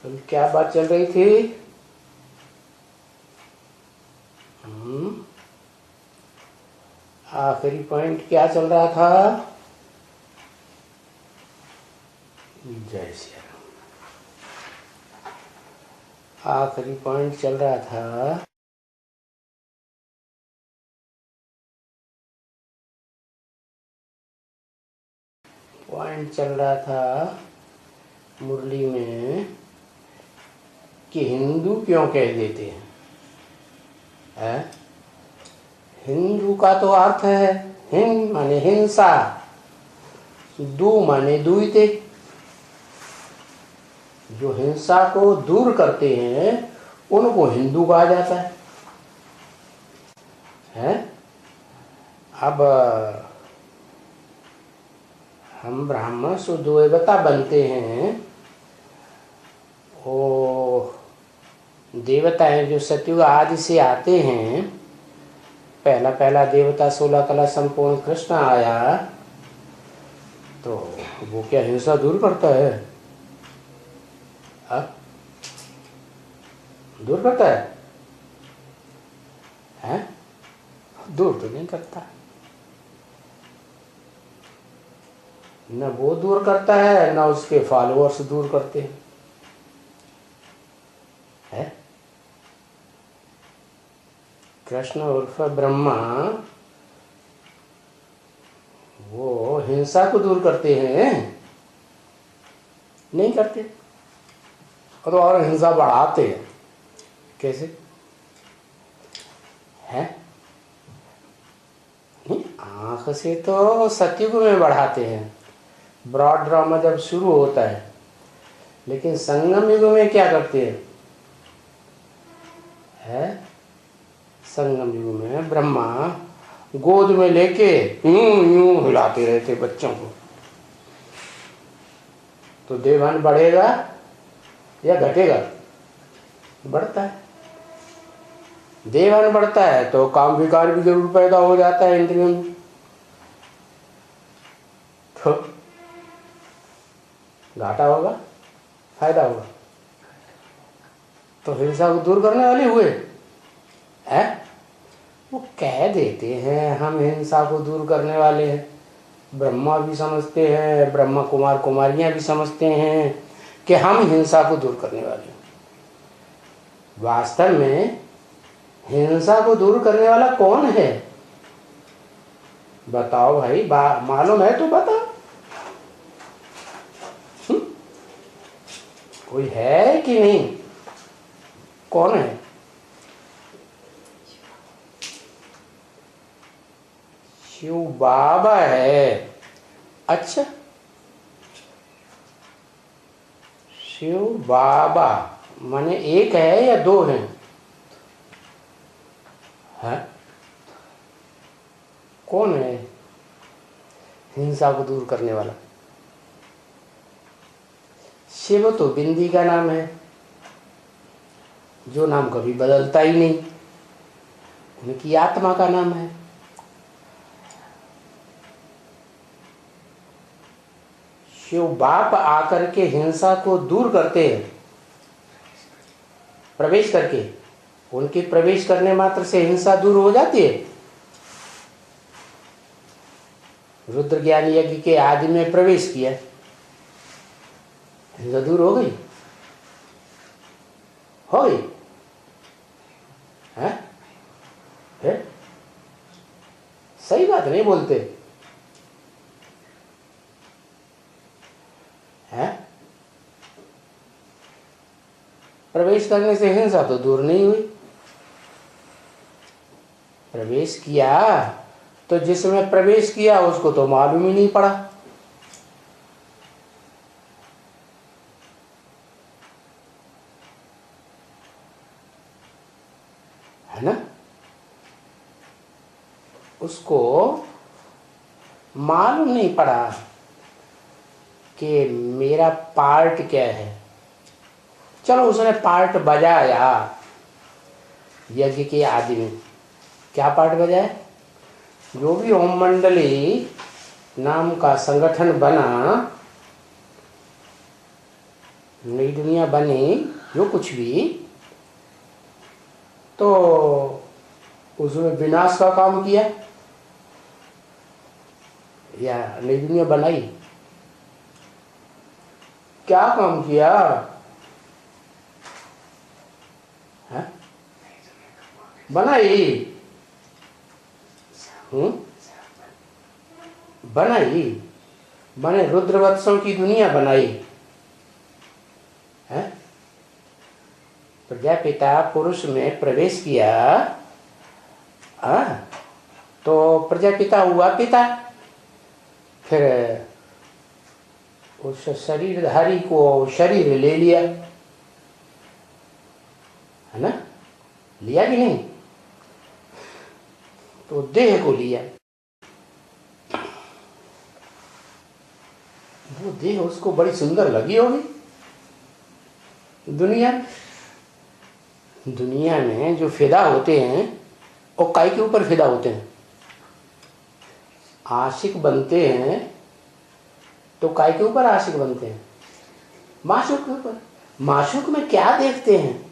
कल क्या बात चल रही थी? आखिरी पॉइंट क्या चल रहा था? जय श्री राम। आखिरी पॉइंट चल रहा था मुरली में कि हिंदू क्यों कह देते हैं? हिंदू का तो अर्थ है हिंद माने हिंसा, दू माने दुईते। जो हिंसा को दूर करते हैं उनको हिंदू कहा जाता है? अब हम ब्राह्मण शुद्धोदेवता बनते हैं, वो देवताएं जो सतयुग आदि से आते हैं। पहला देवता 16 कला संपूर्ण कृष्ण आया, तो वो क्या हिंसा दूर करता है? दूर करता है? दूर तो नहीं करता। न वो दूर करता है, न उसके फॉलोअर्स दूर करते हैं। कृष्ण उर्फ ब्रह्मा वो हिंसा को दूर करते हैं? नहीं करते, और हिंसा बढ़ाते हैं। कैसे है? नहीं, आंख से तो सतयुग में बढ़ाते हैं, ब्रॉड ड्रामा जब शुरू होता है। लेकिन संगम युग में क्या करते हैं? संगम युग में ब्रह्मा गोद में लेके यूं हिलाते रहते बच्चों को। तो देवान बढ़ेगा या घटेगा? बढ़ता है। देवान बढ़ता है तो काम विकार भी जरूर पैदा हो जाता है इंद्रियों में। तो घाटा होगा फायदा होगा? तो हिंसा को दूर करने वाले हुए हैं। वो कह देते हैं हम हिंसा को दूर करने वाले हैं। ब्रह्मा भी समझते हैं, ब्रह्मा कुमार कुमारियां भी समझते हैं कि हम हिंसा को दूर करने वाले हैं। वास्तव में हिंसा को दूर करने वाला कौन है? बताओ भाई, मालूम है तो बताओ। कोई है कि नहीं? कौन है? शिव बाबा है। अच्छा, शिव बाबा माने एक है या दो हैं? है? कौन है हिंसा को दूर करने वाला? शिव तो बिंदी का नाम है, जो नाम कभी बदलता ही नहीं। उनकी आत्मा का नाम है। शिव बाप आकर के हिंसा को दूर करते हैं, प्रवेश करके। उनके प्रवेश करने मात्र से हिंसा दूर हो जाती है। रुद्र ज्ञान यज्ञ के आदि में प्रवेश किया, हिंसा दूर हो गई? हो गई है? सही बात नहीं बोलते हैं? प्रवेश करने से हिंसा तो दूर नहीं हुई। प्रवेश किया तो जिसमें प्रवेश किया उसको तो मालूम ही नहीं पड़ा। है ना? उसको मालूम नहीं पड़ा कि मेरा पार्ट क्या है। चलो उसने पार्ट बजाया यज्ञ के आदि में। क्या पार्ट बजाया? जो भी ओम मंडली नाम का संगठन बना, नई दुनिया बनी जो कुछ भी, तो उसमें विनाश का काम किया या नई दुनिया बनाई? क्या काम किया है? बनाई। बनाई बने रुद्रवत्सों की दुनिया बनाई है। प्रजापिता पुरुष में प्रवेश किया, तो प्रजापिता हुआ पिता। फिर उस शरीरधारी को शरीर ले लिया, है ना? लिया कि नहीं? तो देह को लिया। वो देह उसको बड़ी सुंदर लगी होगी। दुनिया में जो फिदा होते हैं वो काय के ऊपर फिदा होते हैं? आशिक बनते हैं तो काय के ऊपर आशिक बनते हैं? माशूक के ऊपर। माशूक में क्या देखते हैं?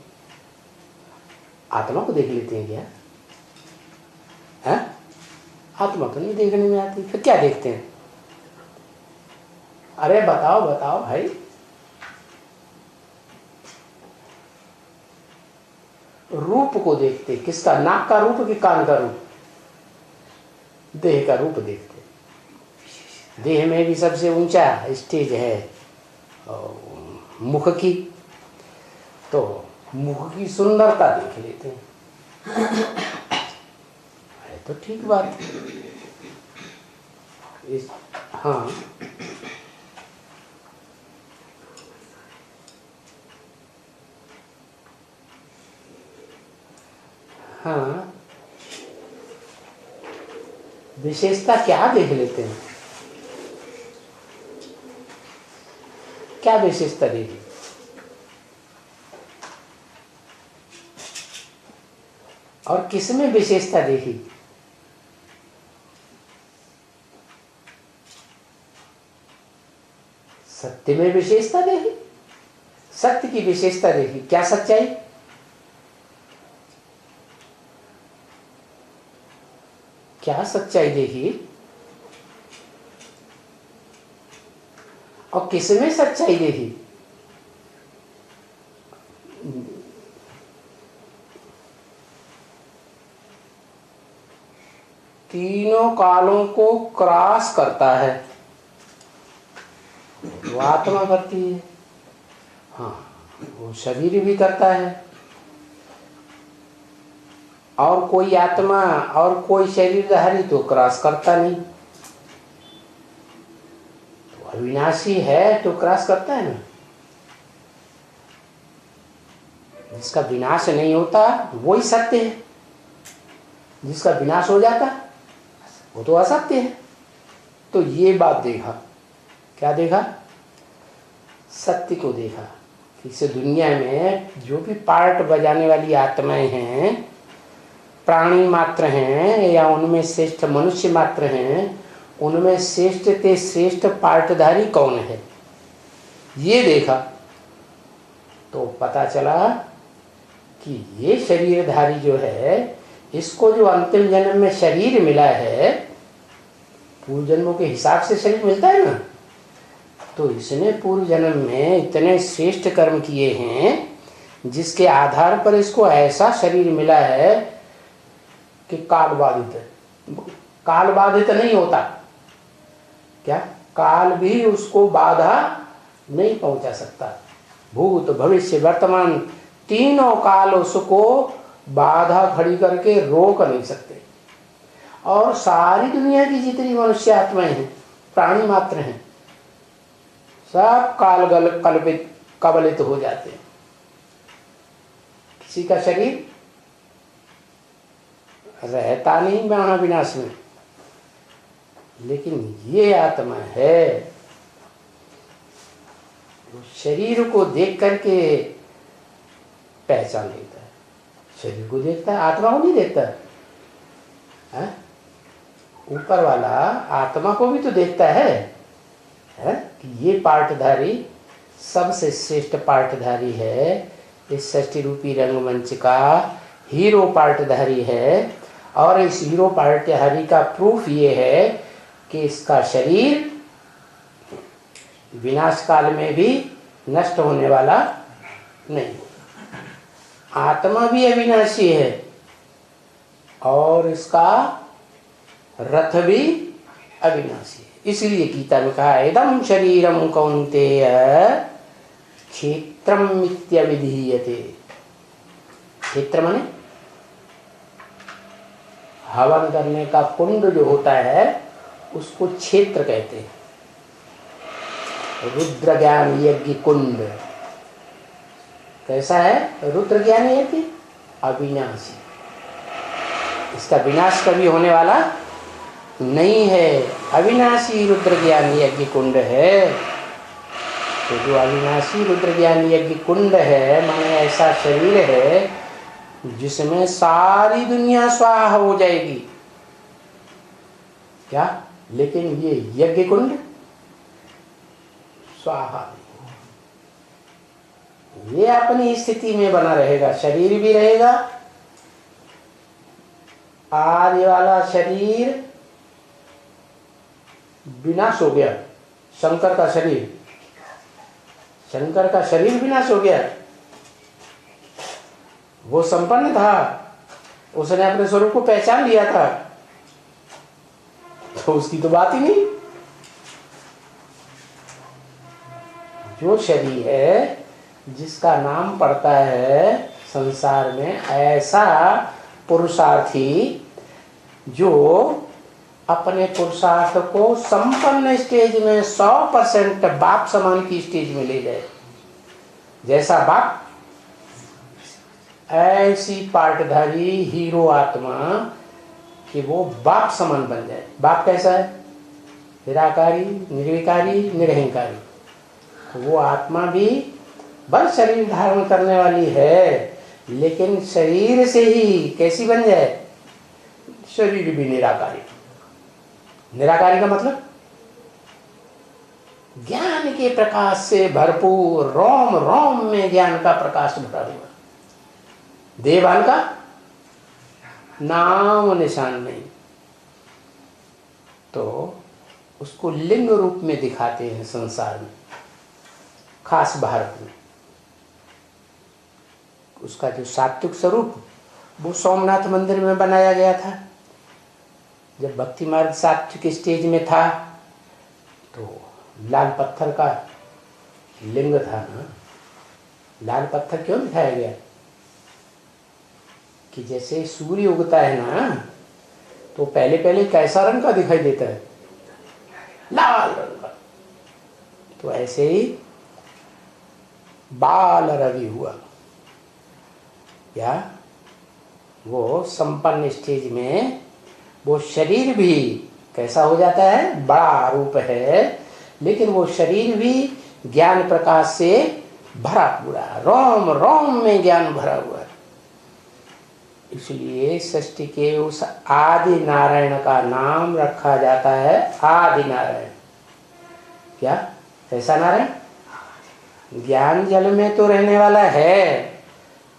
आत्मा को देख लेते हैं क्या? है? आत्मा तो नहीं देखने में आती, फिर क्या देखते हैं? अरे बताओ बताओ भाई। रूप को देखते, किसका? नाक का रूप कि कान का रूप? देह का रूप देखते। देह में भी सबसे ऊंचा स्टेज है मुख की, तो मुख की सुंदरता देख लेते हैं। है तो ठीक बात। हाँ, हाँ, विशेषता क्या देख लेते हैं? क्या विशेषता देखी? और किसमें विशेषता देखी? सत्य में विशेषता देखी, सत्य की विशेषता देखी। क्या सच्चाई? क्या सच्चाई देखी? और किसमें सच्चाई देखी? तीनों कालों को क्रॉस करता है, वो आत्मा करती है। हाँ, वो शरीर भी करता है। और कोई आत्मा और कोई शरीरधारी तो क्रॉस करता नहीं। तो अविनाशी है तो क्रॉस करता है ना। जिसका विनाश नहीं होता वही सत्य है, जिसका विनाश हो जाता वो तो असत्य है। तो ये बात देखा। क्या देखा? सत्य को देखा। इस दुनिया में जो भी पार्ट बजाने वाली आत्माएं हैं, प्राणी मात्र हैं या उनमें श्रेष्ठ मनुष्य मात्र हैं, उनमें श्रेष्ठ ते श्रेष्ठ पार्टधारी कौन है, ये देखा। तो पता चला कि ये शरीरधारी जो है, इसको जो अंतिम जन्म में शरीर मिला है, पूर्व जन्मों के हिसाब से शरीर मिलता है ना, तो इसने पूर्व जन्म में इतने श्रेष्ठ कर्म किए हैं जिसके आधार पर इसको ऐसा शरीर मिला है कि काल बाधित नहीं होता। क्या? काल भी उसको बाधा नहीं पहुंचा सकता। भूत भविष्य वर्तमान तीनों काल उसको बाधा खड़ी करके रोक नहीं सकते। और सारी दुनिया की जितनी मनुष्य आत्माएं हैं, प्राणी मात्र हैं, सब काल कबलित हो जाते हैं। किसी का शरीर रहता नहीं महाविनाश में, लेकिन ये आत्मा है, वो शरीर को देख करके पहचान लेता है। शरीर को देखता है, आत्मा को नहीं देखता है। ऊपर वाला आत्मा को भी तो देखता है कि ये पार्टधारी सबसे श्रेष्ठ पार्टधारी है, इस षष्ठी रूपी रंगमंच का हीरो पार्टधारी है। और इस हीरो पार्टधारी का प्रूफ ये है कि इसका शरीर विनाश काल में भी नष्ट होने वाला नहीं। आत्मा भी अविनाशी है और इसका रथ भी अविनाशी है। इसलिए गीता में कहा इदं शरीरम कौन्तेय क्षेत्रम मिथ्याविधीयते। क्षेत्र माने हवन करने का कुंड जो होता है उसको क्षेत्र कहते हैं। रुद्र ज्ञान यज्ञ कुंड कैसा है? रुद्र ज्ञान यज्ञ अविनाशी, इसका विनाश कभी होने वाला नहीं है। अविनाशी रुद्र ज्ञान यज्ञ कुंड है। तो जो अविनाशी रुद्र ज्ञान यज्ञ कुंड है माने ऐसा शरीर है जिसमें सारी दुनिया स्वाहा हो जाएगी क्या, लेकिन ये यज्ञ कुंड स्वाहा नहीं। ये अपनी स्थिति में बना रहेगा, शरीर भी रहेगा। आदि वाला शरीर विनाश हो गया, शंकर का शरीर, शंकर का शरीर विनाश हो गया। वो संपन्न था, उसने अपने स्वरूप को पहचान लिया था, तो उसकी तो बात ही नहीं। जो शरीर है जिसका नाम पड़ता है संसार में, ऐसा पुरुषार्थी जो अपने पुरुषार्थ को संपन्न स्टेज में 100% बाप समान की स्टेज में ले जाए। जैसा बाप ऐसी पार्टधारी हीरो आत्मा कि वो बाप समान बन जाए। बाप कैसा है? निराकारी, निर्विकारी, निरहंकारी। तो वो आत्मा भी बस शरीर धारण करने वाली है, लेकिन शरीर से ही कैसी बन जाए? शरीर भी निराकारी। निराकारी का मतलब ज्ञान के प्रकाश से भरपूर, रोम रोम में ज्ञान का प्रकाश भरा हुआ। देवान का नाम निशान नहीं। तो उसको लिंग रूप में दिखाते हैं संसार में, खास भारत में। उसका जो सात्विक स्वरूप वो सोमनाथ मंदिर में बनाया गया था। जब भक्ति मार्ग सात्विक स्टेज में था तो लाल पत्थर का लिंग था ना। लाल पत्थर क्यों दिखाया गया? कि जैसे सूर्य उगता है ना तो पहले पहले कैसा रंग का दिखाई देता है? लाल रंग का। तो ऐसे ही बाल रवि हुआ या वो संपन्न स्टेज में वो शरीर भी कैसा हो जाता है? बड़ा रूप है, लेकिन वो शरीर भी ज्ञान प्रकाश से भरा पूरा, रोम रोम में ज्ञान भरा हुआ है। इसलिए सृष्टि के उस आदि नारायण का नाम रखा जाता है आदि नारायण। क्या? ऐसा नारायण ज्ञान जल में तो रहने वाला है,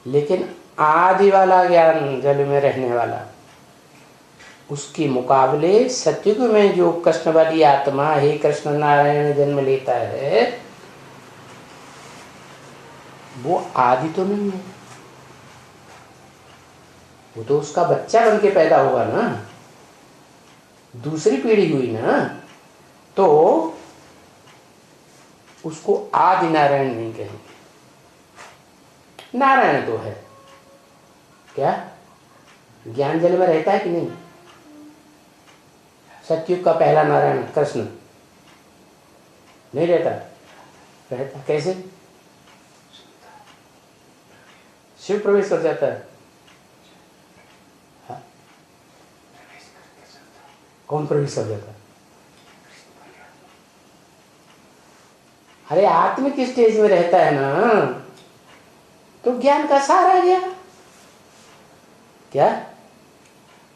लेकिन आदि वाला ज्ञान जल में रहने वाला। उसके मुकाबले सतयुग में जो कृष्ण वाली आत्मा हे कृष्ण नारायण जन्म लेता है वो आदि तो नहीं है। वो तो उसका बच्चा बन के पैदा हुआ ना, दूसरी पीढ़ी हुई ना, तो उसको आदि नारायण नहीं कहेंगे। नारायण तो है। क्या? ज्ञान जल में रहता है कि नहीं? सतयुग का पहला नारायण कृष्ण नहीं रहता? रहता। कैसे? शिव प्रवेश कर जाता है। हाँ? कौन प्रवेश कर जाता है? अरे आत्मिक स्टेज में रहता है ना, तो ज्ञान का सार आ गया। क्या?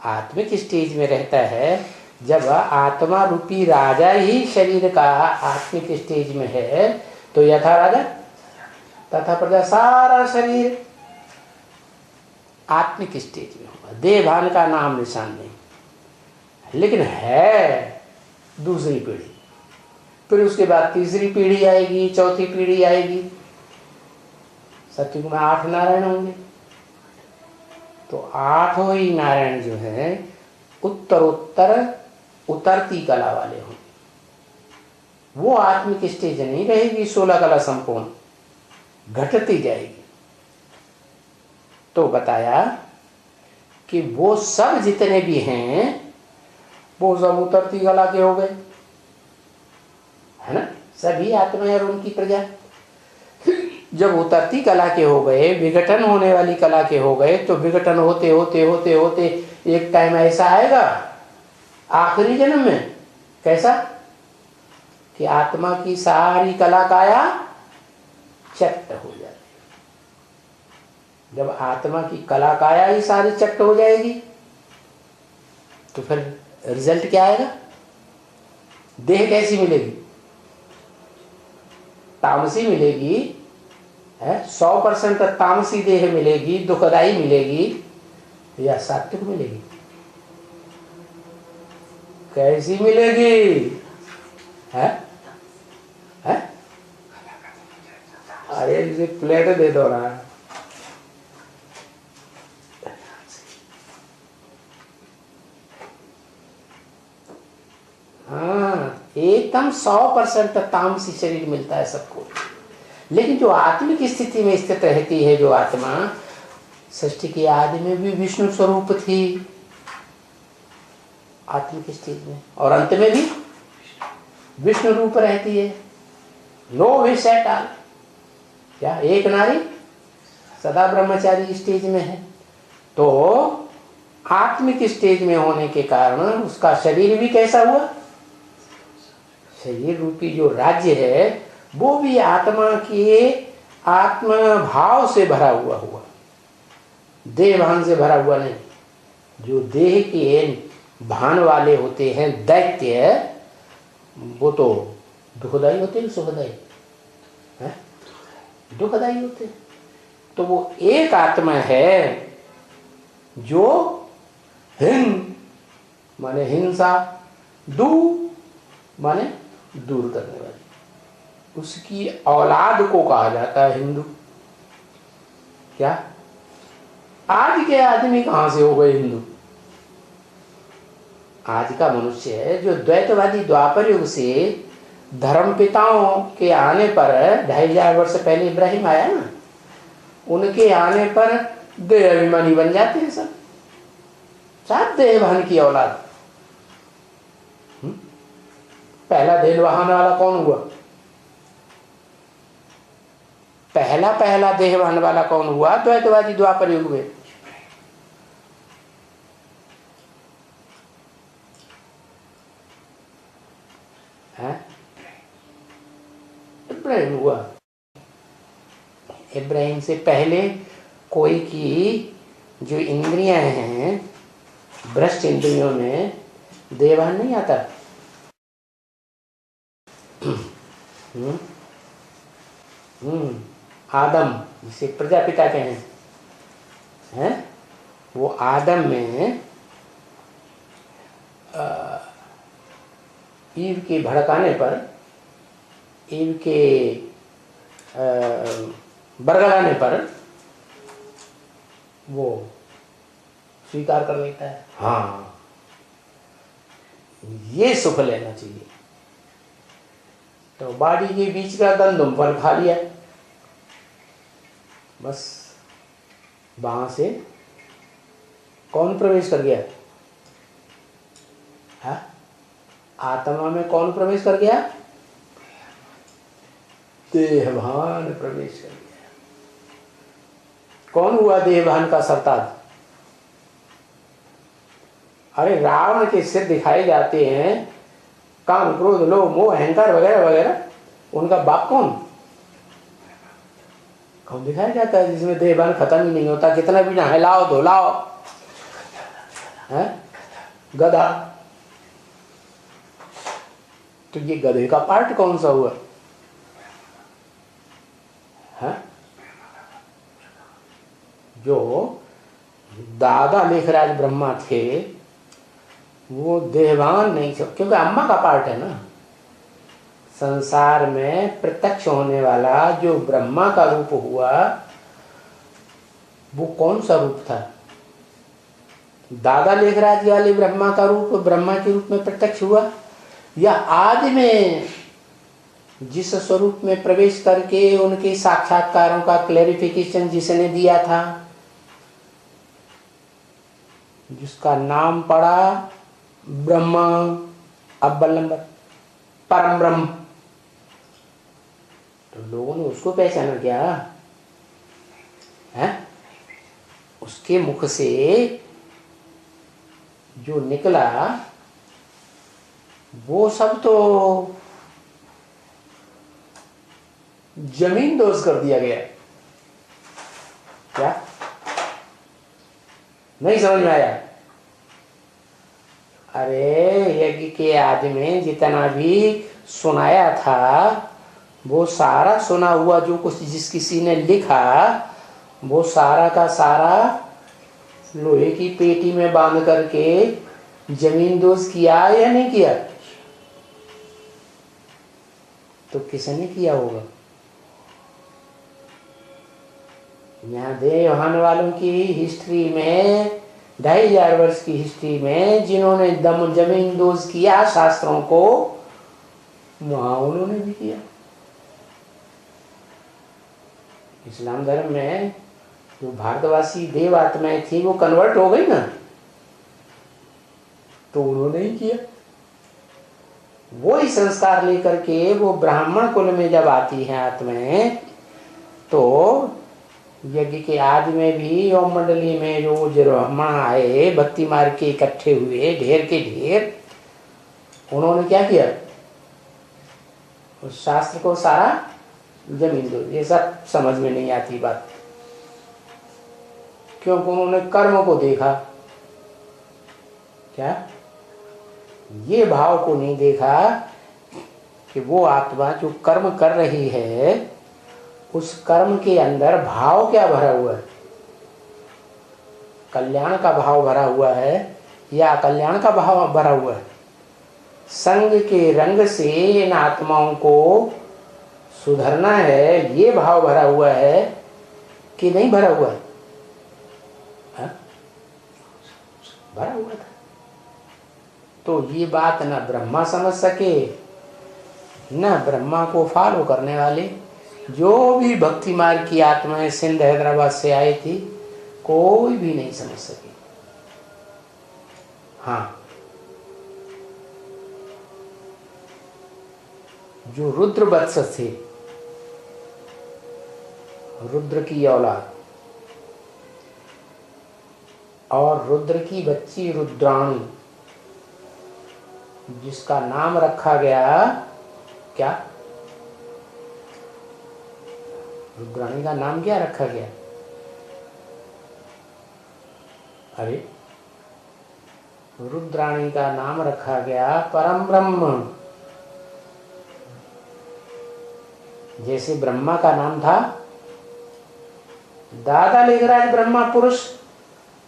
आत्मिक स्टेज में रहता है जब आत्मा रूपी राजा ही शरीर का आत्मिक स्टेज में है, तो यथा राजा तथा प्रजा, सारा शरीर आत्मिक स्टेज में होगा, देह भान का नाम निशान नहीं। लेकिन है दूसरी पीढ़ी, फिर उसके बाद तीसरी पीढ़ी आएगी, चौथी पीढ़ी आएगी। सतयुग में 8 नारायण होंगे, तो 8 ही नारायण जो है उत्तरोत्तर उतरती कला वाले होंगे। वो आत्मिक स्टेज नहीं रहेगी 16 कला संपूर्ण, घटती जाएगी। तो बताया कि वो सब जितने भी हैं वो सब उतरती कला के हो गए, है ना, सभी आत्माएं और उनकी प्रजा। जब उतरती कला के हो गए, विघटन होने वाली कला के हो गए, तो विघटन होते होते होते होते एक टाइम ऐसा आएगा आखिरी जन्म में, कैसा कि आत्मा की सारी कला काया चट्ट हो जाती। जब आत्मा की कला काया ही सारी चट्ट हो जाएगी तो फिर रिजल्ट क्या आएगा? देह कैसी मिलेगी? तामसी मिलेगी, है 100% तामसी देह मिलेगी, दुखदाई मिलेगी, या सात्विक मिलेगी? कैसी मिलेगी? है? है? अरे इसे प्लेट दे दो ना। हाँ, एकदम 100% तामसी शरीर मिलता है सबको। लेकिन जो आत्मिक स्थिति में स्थित रहती है जो आत्मा, सृष्टि की आदि में भी विष्णु स्वरूप थी आत्मिक स्थिति में, और अंत में भी विष्णु रूप रहती है। No wish at all. क्या एक नारी सदा ब्रह्मचारी स्टेज में है, तो आत्मिक स्टेज में होने के कारण उसका शरीर भी कैसा हुआ? शरीर रूपी जो राज्य है वो भी आत्मा के आत्म भाव से भरा हुआ, देह भान से भरा हुआ नहीं। जो देह के भान वाले होते हैं दैत्य, वो तो दुखदाई होते हैं, सुखदाई है, दुखदाई होते हैं। तो वो एक आत्मा है जो हिंद माने हिंसा, दू माने दूर करने वाली, उसकी औलाद को कहा जाता है हिंदू। क्या आज के आदमी कहां से हो गए हिंदू? आज का मनुष्य है जो द्वैतवादी द्वापर युग से धर्म पिताओं के आने पर 2500 वर्ष पहले इब्राहिम आया ना, उनके आने पर देह अभिमानी बन जाते हैं सब, सब देहभान की औलाद। पहला देह बहाने वाला कौन हुआ? पहला देहभान वाला कौन हुआ? द्वैतवादी द्वापर युग में। इब्राहिम हुआ। इब्राहिम से पहले कोई की जो इंद्रियां हैं, भ्रष्ट इंद्रियों में देहभान नहीं आता। आदम जिसे प्रजापिता कहें, हैं, वो आदम में ईव के भड़काने पर, ईव के बरगलाने पर वो स्वीकार कर लेता है, हाँ ये सुख लेना चाहिए। तो बाड़ी के बीच का गंदम फल खा लिया, बस वहां से कौन प्रवेश कर गया? हाँ, आत्मा में कौन प्रवेश कर गया? देहभान प्रवेश कर गया। कौन हुआ देहभान का सरताज? अरे रावण के सिर दिखाए जाते हैं, काम क्रोध लोभ मोह अहंकार वगैरह वगैरह, उनका बाप कौन कौन दिखाया जाता है? जिसमें देहभान खत्म ही नहीं होता, कितना भी नहलाओ धुलाओ, है गधा। तो ये गधे का पार्ट कौन सा हुआ? है? जो दादा लेखराज ब्रह्मा थे वो देहवान नहीं थे, क्योंकि अम्मा का पार्ट है ना। संसार में प्रत्यक्ष होने वाला जो ब्रह्मा का रूप हुआ वो कौन सा रूप था? दादा लेखराज वाले ब्रह्मा का रूप ब्रह्मा के रूप में प्रत्यक्ष हुआ, या आज में जिस स्वरूप में प्रवेश करके उनके साक्षात्कारों का क्लैरिफिकेशन जिसने दिया था, जिसका नाम पड़ा ब्रह्मा अव्वल नंबर परम ब्रह्म, तो लोगों ने उसको पहचाना क्या है? उसके मुख से जो निकला वो सब तो जमीन दोष कर दिया गया। क्या नहीं समझ में आया? अरे यज्ञ के आदि में जितना भी सुनाया था वो सारा सुना हुआ जो कुछ जिस किसी ने लिखा वो सारा का सारा लोहे की पेटी में बांध करके जमीन दोष किया या नहीं किया? तो किसने किया होगा? यहाँ देवहान वालों की हिस्ट्री में 2500 वर्ष की हिस्ट्री में जिन्होंने दम जमीन दोष किया शास्त्रों को, वहां उन्होंने भी किया। इस्लाम धर्म में जो भारतवासी देव आत्माएं थी वो कन्वर्ट हो गई ना, तो उन्होंने ही किया। वो ही संस्कार लेकर के वो ब्राह्मण कुल में जब आती हैं आत्माएं, तो यज्ञ के आदि में भी यौम मंडली में जो ब्राह्मण आए भक्ति मार्ग के इकट्ठे हुए ढेर के ढेर, उन्होंने क्या किया? उस शास्त्र को सारा जमीन दो। ये सब समझ में नहीं आती बात, क्योंकि उन्होंने कर्म को देखा। क्या? ये भाव को नहीं देखा कि वो आत्मा जो कर्म कर रही है उस कर्म के अंदर भाव क्या भरा हुआ है? कल्याण का भाव भरा हुआ है या अकल्याण का भाव भरा हुआ है? संग के रंग से इन आत्माओं को सुधरना है, ये भाव भरा हुआ है कि नहीं भरा हुआ है? भरा हुआ था। तो ये बात ना ब्रह्मा समझ सके, ना ब्रह्मा को फॉलो करने वाले जो भी भक्ति मार्ग की आत्माएं सिंध हैदराबाद से आई थी, कोई भी नहीं समझ सके। हाँ, जो रुद्र वत्स थे, रुद्र की औलाद और रुद्र की बच्ची रुद्राणी, जिसका नाम रखा गया क्या? रुद्राणी का नाम क्या रखा गया? अरे रुद्राणी का नाम रखा गया परम ब्रह्म। जैसे ब्रह्मा का नाम था, दादा लेखराज ब्रह्मा पुरुष,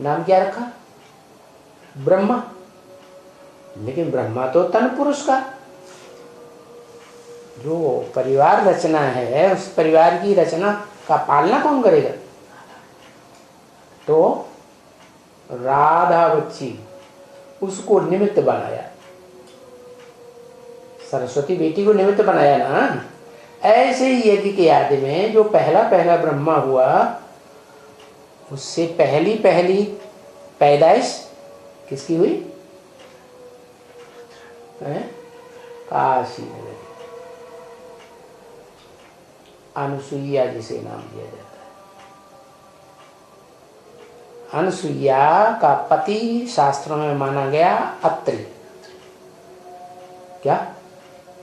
नाम क्या रखा? ब्रह्मा। लेकिन ब्रह्मा तो तन पुरुष का, जो परिवार रचना है उस परिवार की रचना का पालना कौन करेगा? तो राधा बच्ची उसको निमित्त बनाया, सरस्वती बेटी को निमित्त बनाया ना। ऐसे ही यज्ञ के आदि में जो पहला पहला ब्रह्मा हुआ, उससे पहली पहली पैदाइश किसकी हुई? काशी में अनुसुईया जिसे नाम दिया जाता है। अनुसुईया का पति शास्त्रों में माना गया अत्रि। क्या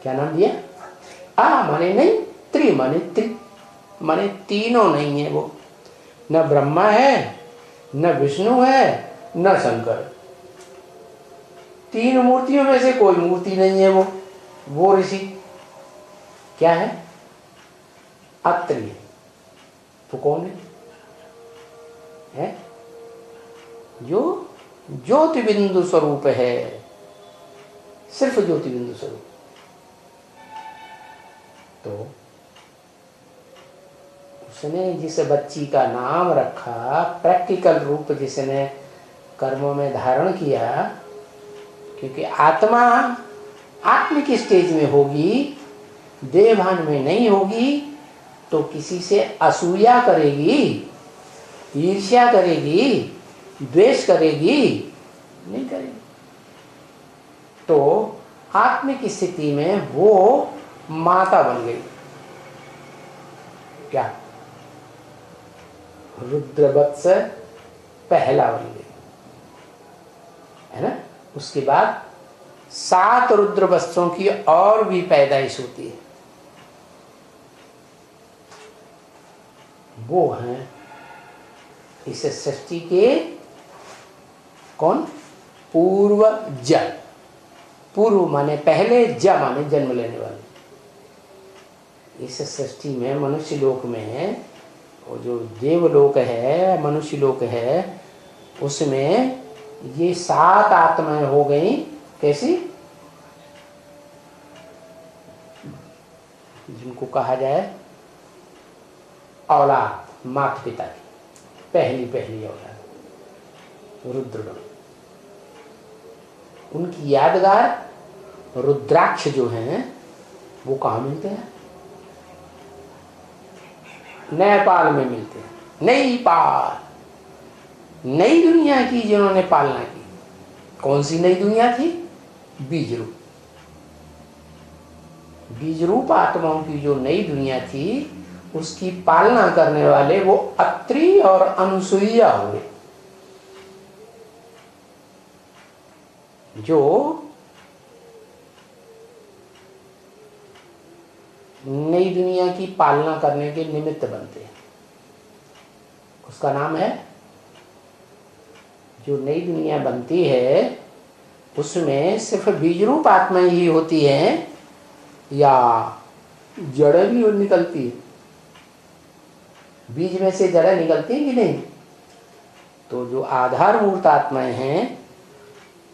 क्या नाम दिया? माने नहीं, त्रि माने त्रि, माने तीनों नहीं है वो। न ब्रह्मा है, न विष्णु है, न शंकर। तीन मूर्तियों में से कोई मूर्ति नहीं है वो ऋषि क्या है? अत्रि। तो कौन है? जो ज्योति बिंदु स्वरूप है, सिर्फ ज्योति बिंदु स्वरूप। तो उसने जिस बच्ची का नाम रखा, प्रैक्टिकल रूप जिसने कर्मों में धारण किया, क्योंकि आत्मा आत्मिक स्टेज में होगी, देहभान में नहीं होगी, तो किसी से असूया करेगी, ईर्ष्या करेगी, द्वेष करेगी नहीं करेगी। तो आत्मिक स्थिति में वो माता बन गई। क्या? रुद्रवत्स पहला बन गई, है ना। उसके बाद 7 रुद्रवत्सों की और भी पैदाइश होती है। वो हैं इस सृष्टि के कौन? पूर्वज। पूर्व माने पहले, ज माने जन्म लेने वाले। इस सृष्टि में मनुष्य लोक में, और जो देवलोक है, मनुष्य लोक है, उसमें ये 7 आत्माएं हो गई। कैसी? जिनको कहा जाए औलाद, माता पिता की पहली औलाद रुद्र। उनकी यादगार रुद्राक्ष जो हैं वो कहाँ मिलते हैं? नेपाल में मिलते हैं। नई पाल, नई दुनिया की जिन्होंने पालना की। कौन सी नई दुनिया थी? बीज रूप। बीज रूप आत्माओं की जो नई दुनिया थी, उसकी पालना करने वाले वो अत्रि और अनुसुईया हुए, जो नई दुनिया की पालना करने के निमित्त बनते हैं। उसका नाम है, जो नई दुनिया बनती है उसमें सिर्फ बीज रूप आत्माएं ही होती हैं या जड़ें भी निकलती है? बीज में से जड़ें निकलती हैं कि नहीं? तो जो आधारभूत आत्माएं हैं,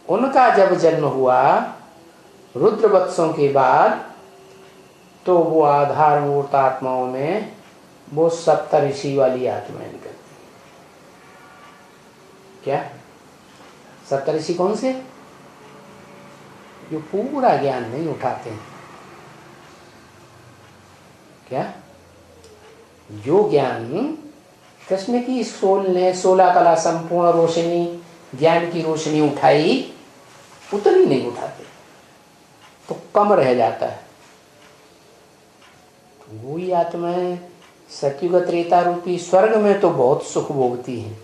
उनका जब जन्म हुआ रुद्रवत्सों के बाद, तो वो आधारभूत आत्माओं में वो सप्तऋषि वाली आत्माएं निकलती। क्या? सप्तऋषि कौन से? जो पूरा ज्ञान नहीं उठाते हैं। क्या? जो ज्ञान कृष्ण की 16 कला संपूर्ण रोशनी, ज्ञान की रोशनी उठाई, उतनी नहीं उठाते, तो कम रह जाता है। तो वही आत्माएं सत्युग त्रेता रूपी स्वर्ग में तो बहुत सुख भोगती हैं,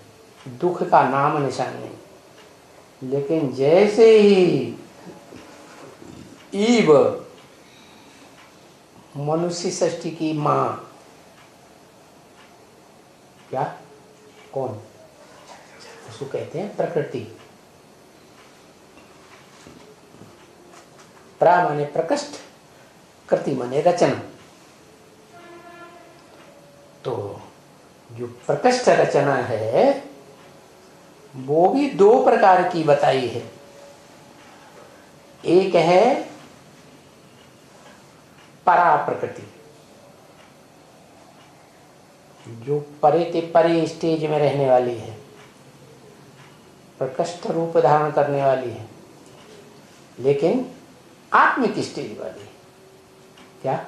दुख का नाम निशान नहीं। लेकिन जैसे ही ईव मनुष्य सृष्टि की माँ, क्या? कौन? उसको कहते हैं प्रकृति। प्रा माने प्रकृष्ट, कृति माने रचना। तो जो प्रकृष्ट रचना है वो भी 2 प्रकार की बताई है। एक है परा प्रकृति, जो परे ते परे स्टेज में रहने वाली है, प्रकृष्ट रूप धारण करने वाली है, लेकिन आत्मिक स्टेज वाली है। क्या?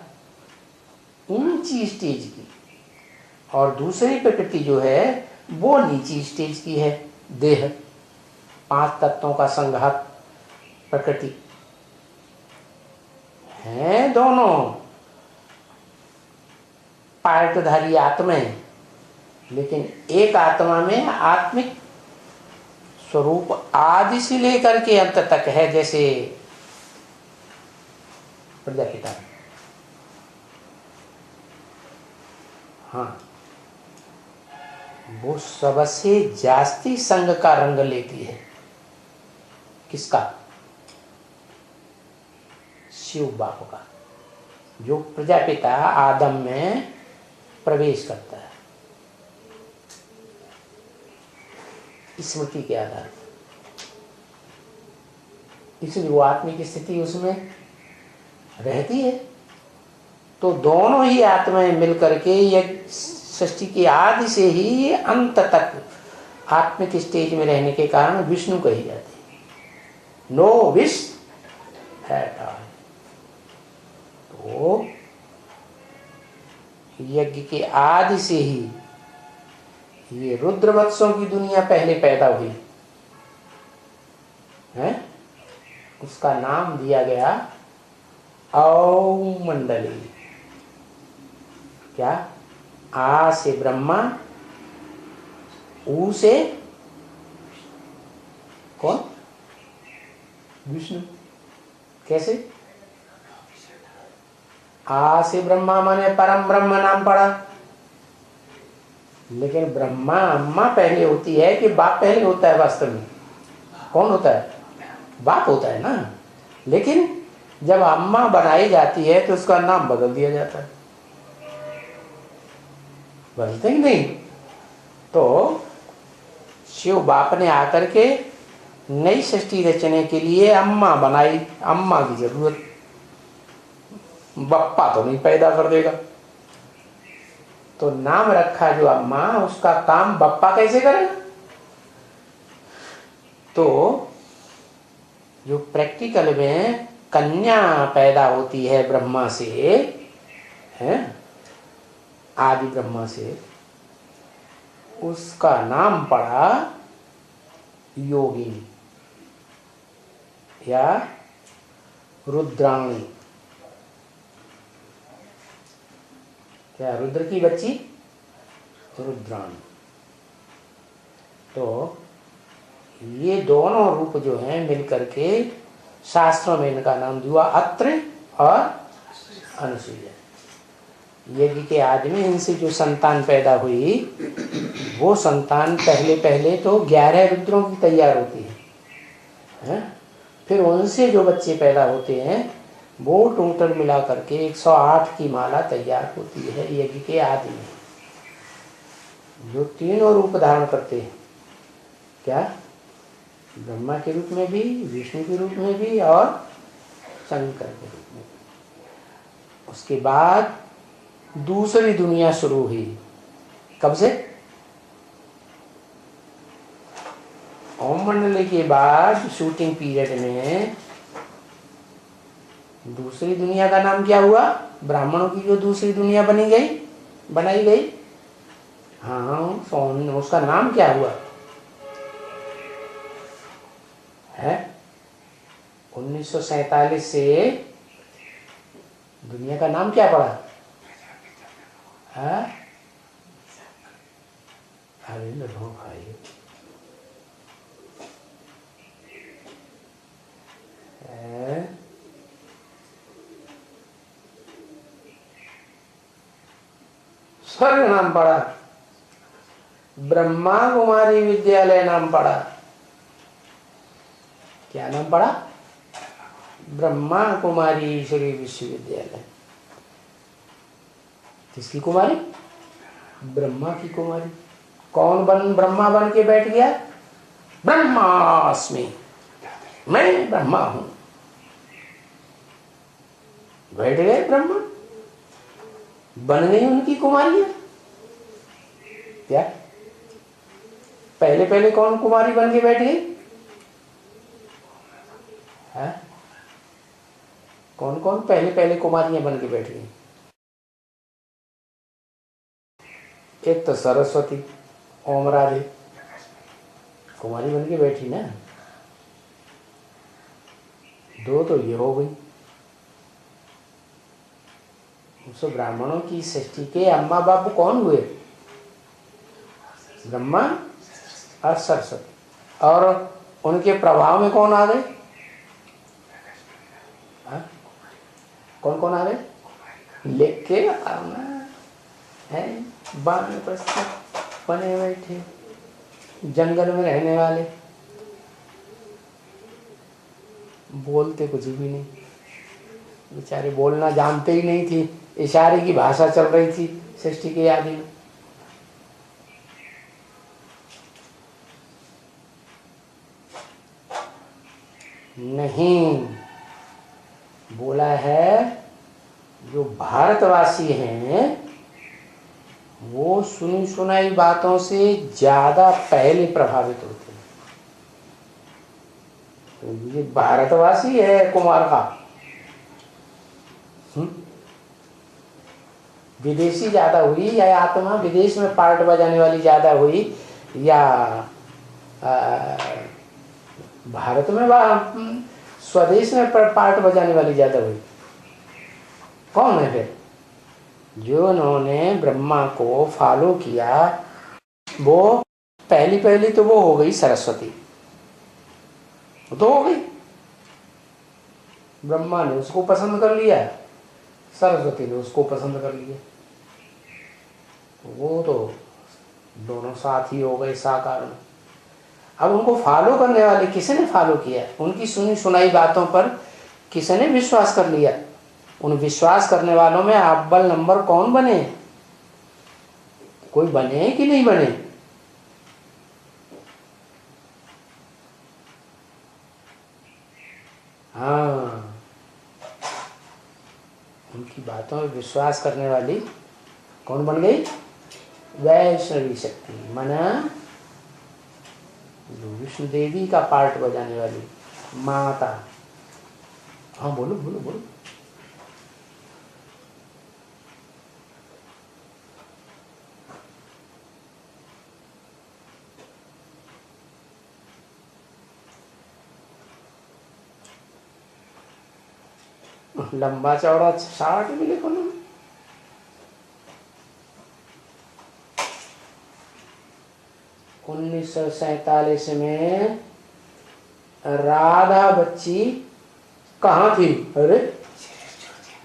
ऊंची स्टेज की। और दूसरी प्रकृति जो है वो नीची स्टेज की है, देह, 5 तत्वों का संघात प्रकृति है। दोनों पार्टधारी आत्माएं, लेकिन एक आत्मा में आत्मिक स्वरूप आदि से लेकर के अंत तक है। जैसे प्रजापिता, हाँ, वो सबसे जास्ती संग का रंग लेती है। किसका? शिव बाप का। जो प्रजापिता आदम में प्रवेश करता है, स्मृति के आधार पर, इसलिए वो आत्मिक स्थिति उसमें रहती है। तो दोनों ही आत्माएं मिलकर के ये सृष्टि के आदि से ही अंत तक आत्मिक स्टेज में रहने के कारण विष्णु कही जाती है। No wish at all. तो यज्ञ के आदि से ही ये रुद्रवत्सों की दुनिया पहले पैदा हुई है, उसका नाम दिया गया औ मंडली। क्या? आ से ब्रह्मा, ऊ से कौन? विष्णु। कैसे? आ से ब्रह्मा माने परम ब्रह्म नाम पड़ा, लेकिन ब्रह्मा अम्मा पहले होती है कि बाप पहले होता है? वास्तव में कौन होता है? बाप होता है ना। लेकिन जब अम्मा बनाई जाती है तो उसका नाम बदल दिया जाता है, बदलते ही नहीं। तो शिव बाप ने आकर के नई सृष्टि रचने के लिए अम्मा बनाई। अम्मा की जरूरत, बप्पा तो नहीं पैदा कर देगा, तो नाम रखा जो अम्मा, उसका काम बप्पा कैसे करेगा? तो जो प्रैक्टिकल में कन्या पैदा होती है ब्रह्मा से, है आदि ब्रह्मा से, उसका नाम पड़ा योगिनी या रुद्राणी। क्या? रुद्र की बच्ची रुद्राणी। तो ये दोनों रूप जो हैं मिलकर के शास्त्रों में इनका नाम दिया अत्रि और अनुसूया। यज्ञ के आदि में इनसे जो संतान पैदा हुई, वो संतान पहले पहले तो 11 रुद्रों की तैयार होती है? फिर उनसे जो बच्चे पैदा होते हैं वो टोटल मिला करके 108 की माला तैयार होती है यज्ञ के आदि में, जो तीनों रूप धारण करते हैं। क्या? ब्रह्मा के रूप में भी, विष्णु के रूप में भी और शंकर के रूप में भी। उसके बाद दूसरी दुनिया शुरू हुई। कब से? ओम मंडली के बाद शूटिंग पीरियड में दूसरी दुनिया का नाम क्या हुआ? ब्राह्मणों की जो दूसरी दुनिया बनाई गई, हाँ, उसका नाम क्या हुआ है? 1947 से दुनिया का नाम क्या पड़ा है? अरे लो भाई, स्वर्ग नाम पड़ा, ब्रह्मा कुमारी विद्यालय नाम पड़ा। क्या नाम पड़ा? ब्रह्मा कुमारी ईश्वरी विश्वविद्यालय। किसकी कुमारी? ब्रह्मा की कुमारी। कौन ब्रह्मा बन के बैठ गया? ब्रह्मास्मि, मैं ब्रह्मा हूं। बैठ गए ब्रह्मा, बन गई उनकी कुमारियां। क्या? पहले पहले कौन कुमारी बन के बैठ गई? कौन कौन पहले पहले कुमारियां बन के बैठ गई? एक तो सरस्वती, ओम राधे कुमारी बन के बैठी ना। दो तो ये हो गई। तो ब्राह्मणों की सृष्टि के अम्मा बाबू कौन हुए? ब्रह्मा और सरस्वती। और उनके प्रभाव में कौन आ गए? कौन कौन आ गए? लेके आना है वानप्रस्थ बने बैठे, जंगल में रहने वाले, बोलते कुछ भी नहीं, बेचारे बोलना जानते ही नहीं थी, इशारे की भाषा चल रही थी सृष्टि के आदि में। नहीं, बोला है जो भारतवासी हैं वो सुनी सुनाई बातों से ज्यादा पहले प्रभावित होते हैं। तो ये भारतवासी है कुमार का, विदेशी ज्यादा हुई या आत्मा विदेश में पार्ट बजाने वाली ज्यादा हुई या भारत में स्वदेश में पार्ट बजाने वाली ज्यादा हुई? कौन है फिर? जो उन्होंने ब्रह्मा को फॉलो किया वो पहली तो वो हो गई सरस्वती, वो तो हो गई। ब्रह्मा ने उसको पसंद कर लिया, सरस्वती ने उसको पसंद कर लिया, वो तो दोनों साथ ही हो गए साकार में। अब उनको फॉलो करने वाले किसने फॉलो किया? उनकी सुनी सुनाई बातों पर किसने विश्वास कर लिया? उन विश्वास करने वालों में अव्वल नंबर कौन बने? कोई बने कि नहीं बने? हाँ, उनकी बातों में विश्वास करने वाली कौन बन गई? वैष्णवी शक्ति, माना विष्णु देवी का पार्ट बजाने वाली माता। हाँ बोलो बोलो बोलो। लंबा चौड़ा शार्ट भी लिखो ना। उन्नीस 1947 में राधा बच्ची कहाँ थी? अरे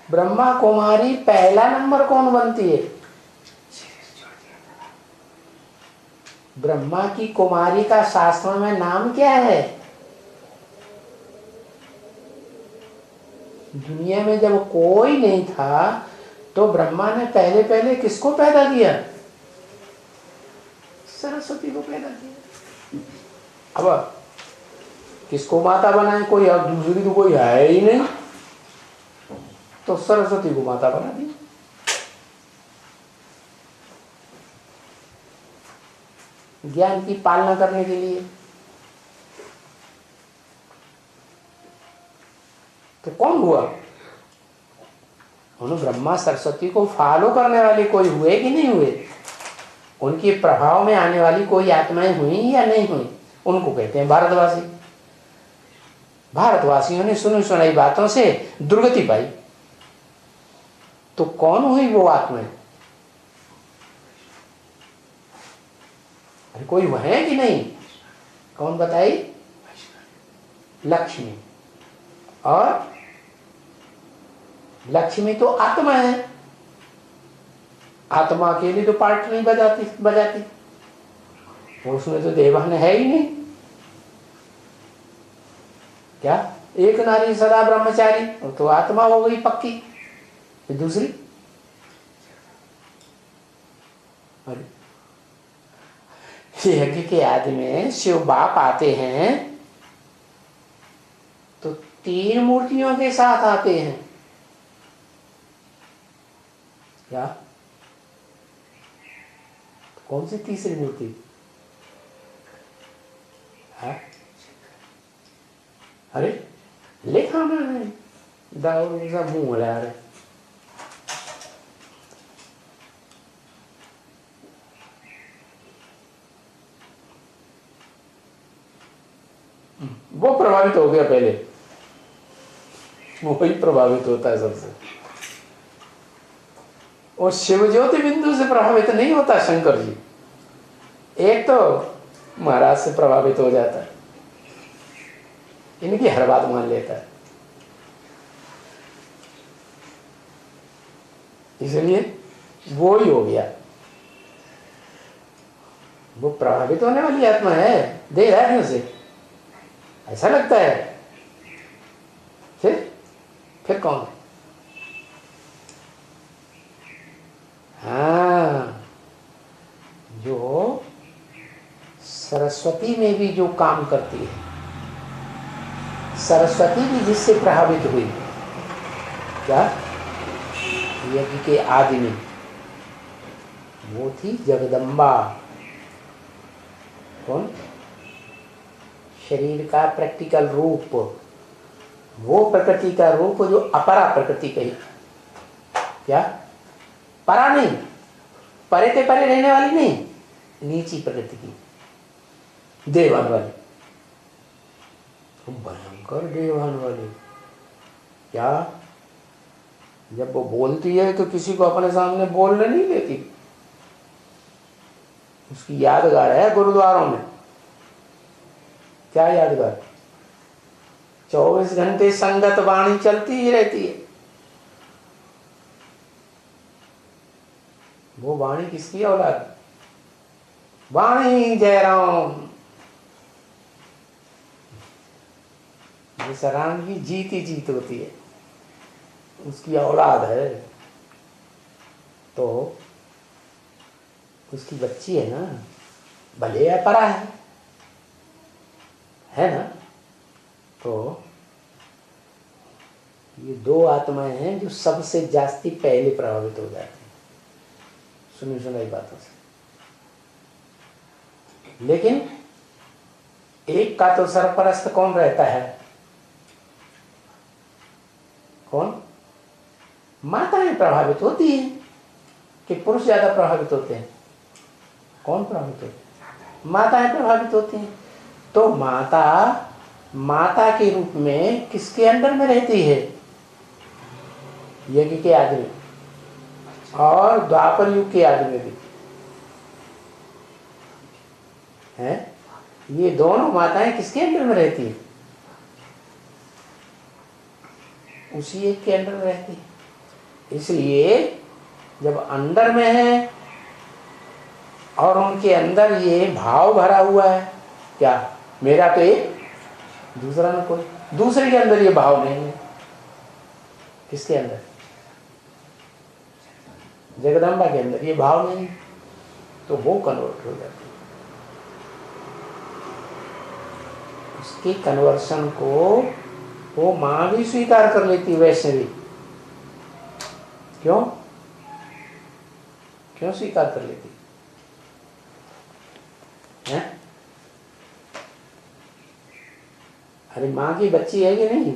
ब्रह्मा कुमारी पहला नंबर कौन बनती है? ब्रह्मा की कुमारी का शास्त्रों में नाम क्या है? दुनिया में जब कोई नहीं था तो ब्रह्मा ने पहले किसको पैदा किया? सरस्वती को पैदा किया। अब किसको माता बनाए? कोई अब दूसरी तो कोई है ही नहीं, तो सरस्वती को माता बना दी। ज्ञान की पालना करने के लिए। तो कौन हुआ? उन्होंने ब्रह्मा सरस्वती को फॉलो करने वाले कोई हुए कि नहीं हुए? उनके प्रभाव में आने वाली कोई आत्माएं हुई या नहीं हुई? उनको कहते हैं भारतवासी। भारतवासियों ने सुनी सुनाई बातों से दुर्गति पाई। तो कौन हुई वो आत्माएं? अरे कोई वह है कि नहीं? कौन बताई? लक्ष्मी। और लक्ष्मी तो आत्मा है, आत्मा के लिए तो पार्ट नहीं बजाती, उसमें तो देवान है ही नहीं। क्या एक नारी सदा ब्रह्मचारी, तो आत्मा हो गई पक्की। फिर दूसरी, अरे यज्ञ के आदि में शिव बाप आते हैं तो 3 मूर्तियों के साथ आते हैं। क्या? कौन सी तीसरी मूर्ति है? अरे लिखा ना दाऊद का मुंह लगा रहे। वो प्रभावित हो गया पहले, वो ही प्रभावित होता है सबसे। और शिव ज्योति बिंदु से प्रभावित नहीं होता शंकर जी, एक तो महाराज से प्रभावित हो जाता है, इनकी हर बात मान लेता है, इसलिए वो ही हो गया। वो प्रभावित होने वाली आत्मा है, दे रहा है उसे, ऐसा लगता है। फिर कौन? हाँ, जो सरस्वती में भी जो काम करती है, सरस्वती भी जिससे प्रभावित हुई, क्या? यज्ञ के आदि में, वो थी जगदम्बा। कौन? शरीर का प्रैक्टिकल रूप, वो प्रकृति का रूप जो अपरा प्रकृति कही। क्या? परा नहीं, परे ते परे रहने वाली नहीं, नीची प्रकृति की, देवान वाली, भयंकर देवान वाली। क्या? जब वो बोलती है तो किसी को अपने सामने बोलने नहीं देती। उसकी यादगार है गुरुद्वारों में। क्या यादगार? 24 घंटे संगत वाणी चलती ही रहती है। वो वाणी किसकी औलाद? वाणी जयराम। राम की जीत ही जीत होती है, उसकी औलाद है। तो उसकी बच्ची है ना, भले अपरा है ना। तो ये दो आत्माएं हैं जो सबसे जास्ती पहले प्रभावित हो जाती हैं सुनी सुनाई बातों से। लेकिन एक का तो सरपरस्त कौन रहता है? कौन? माताएं प्रभावित होती हैं कि पुरुष ज्यादा प्रभावित होते हैं? कौन प्रभावित होते हैं? माताएं प्रभावित होती हैं। तो माता के रूप में किसके अंडर में रहती है? यज्ञ के आदि में, और द्वापर युग के आदि में भी है। ये दोनों माताएं किसके अंडर में रहती है? उसी एक के अंडर में रहती है। इसलिए जब अंदर में है और उनके अंदर ये भाव भरा हुआ है, क्या मेरा तो एक, दूसरा ना कोई, दूसरे के अंदर ये भाव नहीं है। किसके अंदर? जगदम्बा के अंदर ये भाव नहीं, तो वो कन्वर्ट हो जाती है। उसके कन्वर्शन को वो मां भी स्वीकार कर लेती है, वैष्णवी। क्यों स्वीकार कर लेती है? अरे माँ की बच्ची है कि नहीं?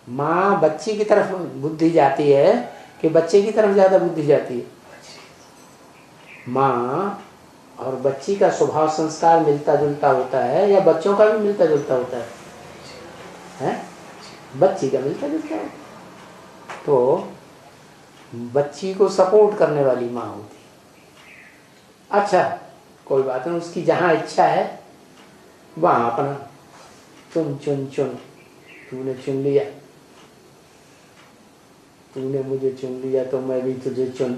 माँ बच्ची की तरफ बुद्धि जाती है कि बच्चे की तरफ ज्यादा बुद्धि जाती है? माँ और बच्ची का स्वभाव संस्कार मिलता जुलता होता है या बच्चों का भी मिलता जुलता होता है? हैं? बच्ची का मिलता जुलता है। तो बच्ची को सपोर्ट करने वाली माँ होती है। अच्छा कोई बात नहीं, उसकी जहाँ इच्छा है वहाँ अपना चुन चुन चुन, तूने चुन लिया, तूने मुझे चुन लिया तो मैं भी तुझे चुन,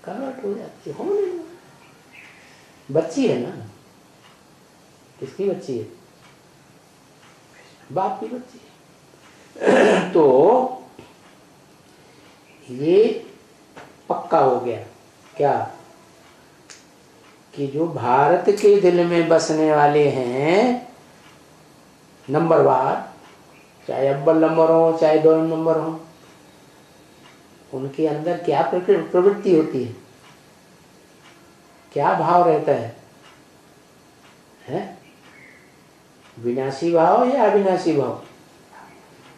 कन्वर्ट हो जाती है। होने बच्ची है ना। किसकी बच्ची है? बाप की बच्ची है। तो ये पक्का हो गया क्या कि जो भारत के दिल में बसने वाले हैं नंबरवार, चाहे अव्वल नंबर हो चाहे 2 नंबर हो, उनके अंदर क्या प्रवृत्ति होती है? क्या भाव रहता है? विनाशी भाव या अविनाशी भाव?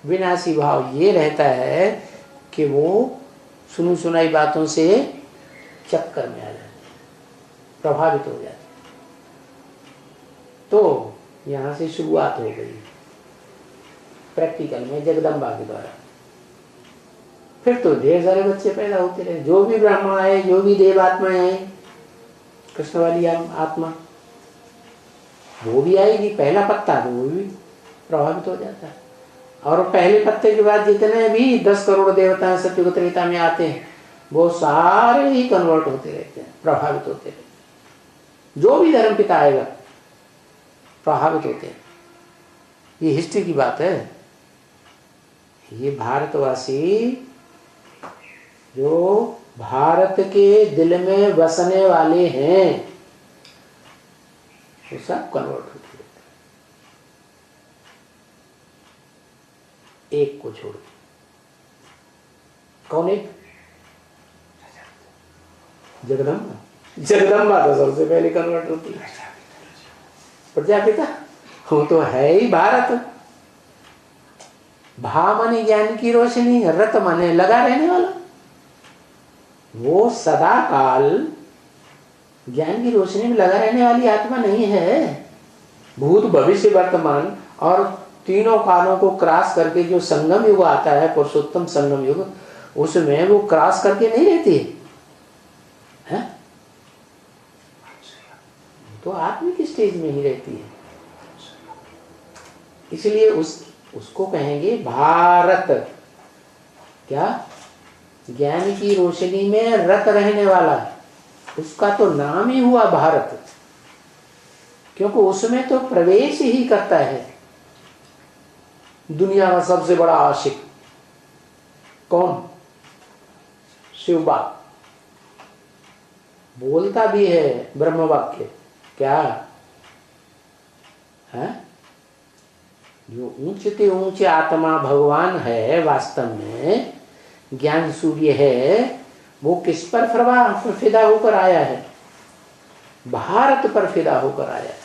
विनाशी भाव ये रहता है कि वो सुनी सुनाई बातों से चक्कर में आ जाते, प्रभावित हो जाते। तो यहाँ से शुरुआत हो गई प्रैक्टिकल में जगदम्बा के द्वारा। फिर तो ढेर सारे बच्चे पैदा होते रहे, जो भी ब्राह्मण आए, जो भी देव आत्माएं आए, कृष्ण वाली आत्मा वो भी आएगी। पहला पत्ता तो वो भी प्रभावित हो जाता है। और पहले पत्ते के बाद जितने भी 10 करोड़ देवता सत्युग त्रेता में आते हैं वो सारे ही कन्वर्ट होते रहते हैं, प्रभावित होते रहते हैं। जो भी धर्म पिता आएगा प्रभावित होते हैं। ये हिस्ट्री की बात है। ये भारतवासी जो भारत के दिल में बसने वाले हैं वो सब कन्वर्ट होते रहते हैं। एक को छोड़ के। कौन एक? जगदम्बा। जगदम्बा तो सबसे पहले कन्वर्ट होती है। प्रजापिता वो तो है ही भारत। भा माने ज्ञान की रोशनी, रत माने लगा रहने वाला। वो सदा काल ज्ञान की रोशनी में लगा रहने वाली आत्मा नहीं है। भूत भविष्य वर्तमान और तीनों कालों को क्रॉस करके जो संगम युग आता है, पुरुषोत्तम संगम युग, उसमें वो क्रॉस करके नहीं रहती है? तो आत्मिक स्टेज में ही रहती है। इसलिए उसको कहेंगे भारत। क्या? ज्ञान की रोशनी में रत रहने वाला, उसका तो नाम ही हुआ भारत, क्योंकि उसमें तो प्रवेश ही करता है दुनिया का सबसे बड़ा आशिक। कौन? शिव बाप। बोलता भी है ब्रह्म वाक्य। क्या है? जो ऊंचे ऊंचे आत्मा भगवान है, वास्तव में ज्ञान सूर्य है, वो किस पर फिदा होकर आया है? भारत पर फिदा होकर आया है।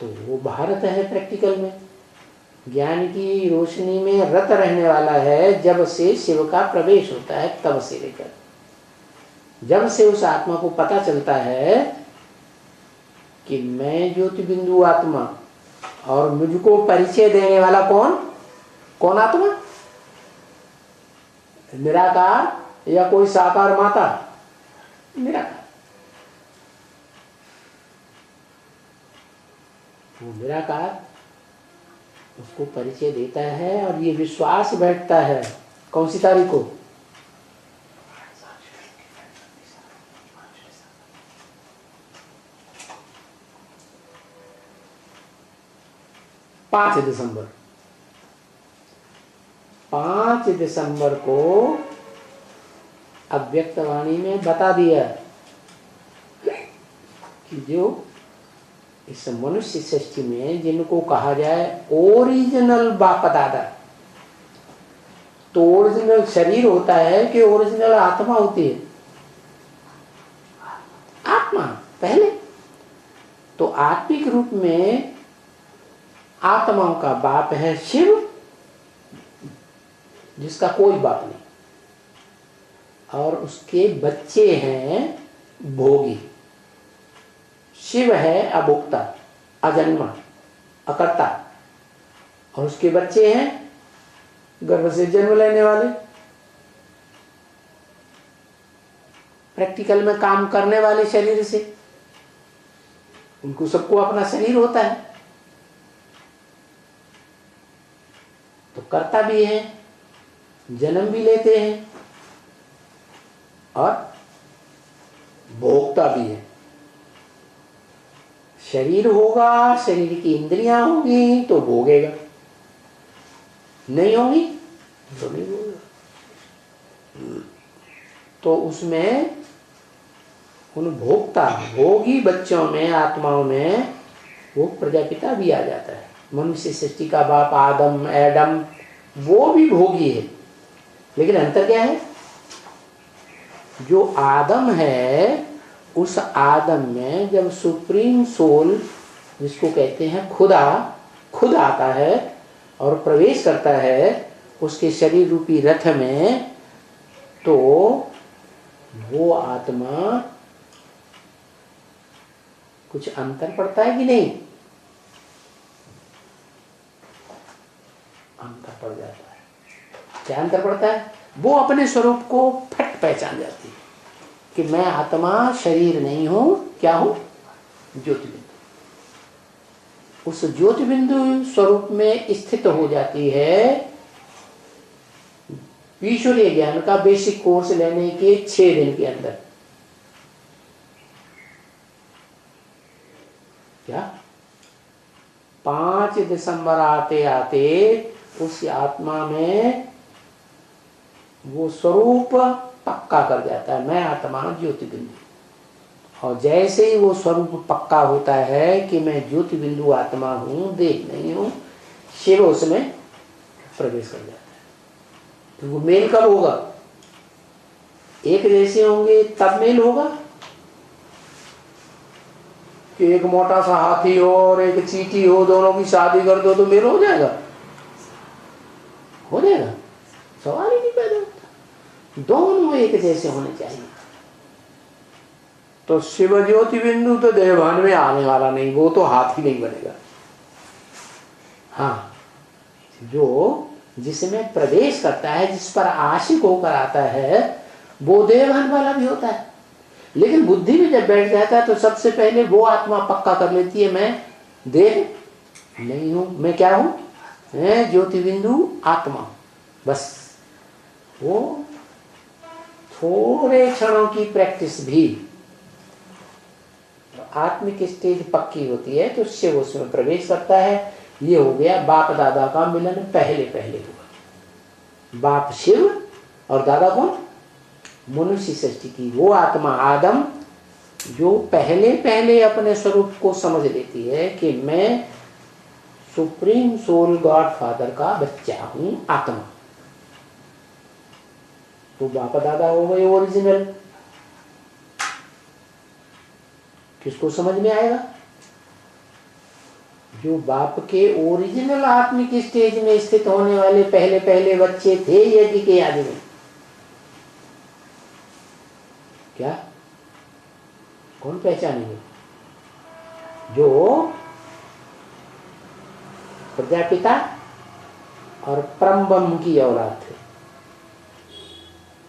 तो वो भारत है प्रैक्टिकल में। ज्ञान की रोशनी में रत रहने वाला है जब से शिव का प्रवेश होता है, तब से लेकर जब से उस आत्मा को पता चलता है कि मैं ज्योति बिंदु आत्मा, और मुझको परिचय देने वाला कौन? कौन आत्मा? निराकार या कोई साकार माता? निराकार। वो निराकार उसको परिचय देता है और ये विश्वास बैठता है। कौन सी तारीख को? 5 दिसंबर। 5 दिसंबर को अव्यक्तवाणी में बता दिया कि जो इस मनुष्य सृष्टि में जिनको कहा जाए ओरिजिनल बाप दादा, तो ओरिजिनल शरीर होता है कि ओरिजिनल आत्मा होती है? आत्मा पहले। तो आत्मिक रूप में आत्माओं का बाप है शिव, जिसका कोई बाप नहीं, और उसके बच्चे हैं भोगी। शिव है अभोक्ता, अजन्मा, अकर्ता, और उसके बच्चे हैं गर्भ से जन्म लेने वाले, प्रैक्टिकल में काम करने वाले शरीर से। उनको सबको अपना शरीर होता है, तो करता भी है, जन्म भी लेते हैं और भोगता भी है। शरीर होगा, शरीर की इंद्रियां होंगी तो भोगेगा, नहीं होगी तो नहीं भोगेगा। तो उसमें उन भोक्ता भोगी बच्चों में, आत्माओं में वो प्रजापिता भी आ जाता है। मनुष्य सृष्टि का बाप आदम, एडम, वो भी भोगी है, लेकिन अंतर क्या है? जो आदम है, उस आदम में जब सुप्रीम सोल, जिसको कहते हैं खुदा, खुद आता है और प्रवेश करता है उसके शरीर रूपी रथ में, तो वो आत्मा कुछ अंतर पड़ता है कि नहीं? अंतर पड़ जाता है। क्या अंतर पड़ता है? वो अपने स्वरूप को फट पहचान जाती है कि मैं आत्मा शरीर नहीं हूं, क्या हूं? ज्योति बिंदु। उस ज्योति बिंदु स्वरूप में स्थित हो जाती है। ईश्वरीय ज्ञान का बेसिक कोर्स लेने के 6 दिन के अंदर। क्या 5 दिसंबर आते आते उस आत्मा में वो स्वरूप पक्का कर जाता है, मैं आत्मा ज्योति बिंदु। और जैसे ही वो स्वरूप पक्का होता है कि मैं ज्योति बिंदु आत्मा हूं, देह नहीं हूं, शिव उसमें प्रवेश कर जाता है। तो वो मेल कब होगा? एक जैसे होंगे तब मेल होगा कि एक मोटा सा हाथी हो और एक चींटी हो, दोनों की शादी कर दो तो मेल हो जाएगा? हो जाएगा? सवाल ही नहीं पैदा होता। दोनों एक जैसे होने चाहिए। तो शिव ज्योति बिंदु तो देवभान में आने वाला नहीं, वो तो हाथ ही नहीं बनेगा। हाँ, जो जिसमें प्रवेश करता है, जिस पर आशिक होकर आता है, वो देवभान वाला भी होता है। लेकिन बुद्धि में जब बैठ जाता है तो सबसे पहले वो आत्मा पक्का कर लेती है, मैं देह नहीं हूं, मैं क्या हूं? मैं ज्योति बिंदु आत्मा। बस वो थोड़े क्षणों की प्रैक्टिस भी आत्मिक स्टेज पक्की होती है तो शिव उसमें प्रवेश करता है। ये हो गया बाप दादा का मिलन पहले पहले हुआ। बाप शिव और दादा कौन? मनुष्य सृष्टि की वो आत्मा आदम, जो पहले पहले अपने स्वरूप को समझ लेती है कि मैं सुप्रीम सोल गॉड फादर का बच्चा हूं, आत्मा। तो बाप दादा हो गए ओरिजिनल। किसको समझ में आएगा? जो बाप के ओरिजिनल आत्मिक स्टेज में स्थित होने वाले पहले पहले बच्चे थे यज्ञ के आदि में। क्या कौन पहचानेंगे? जो प्रजापिता और परम ब्रह्म की औलाद थे।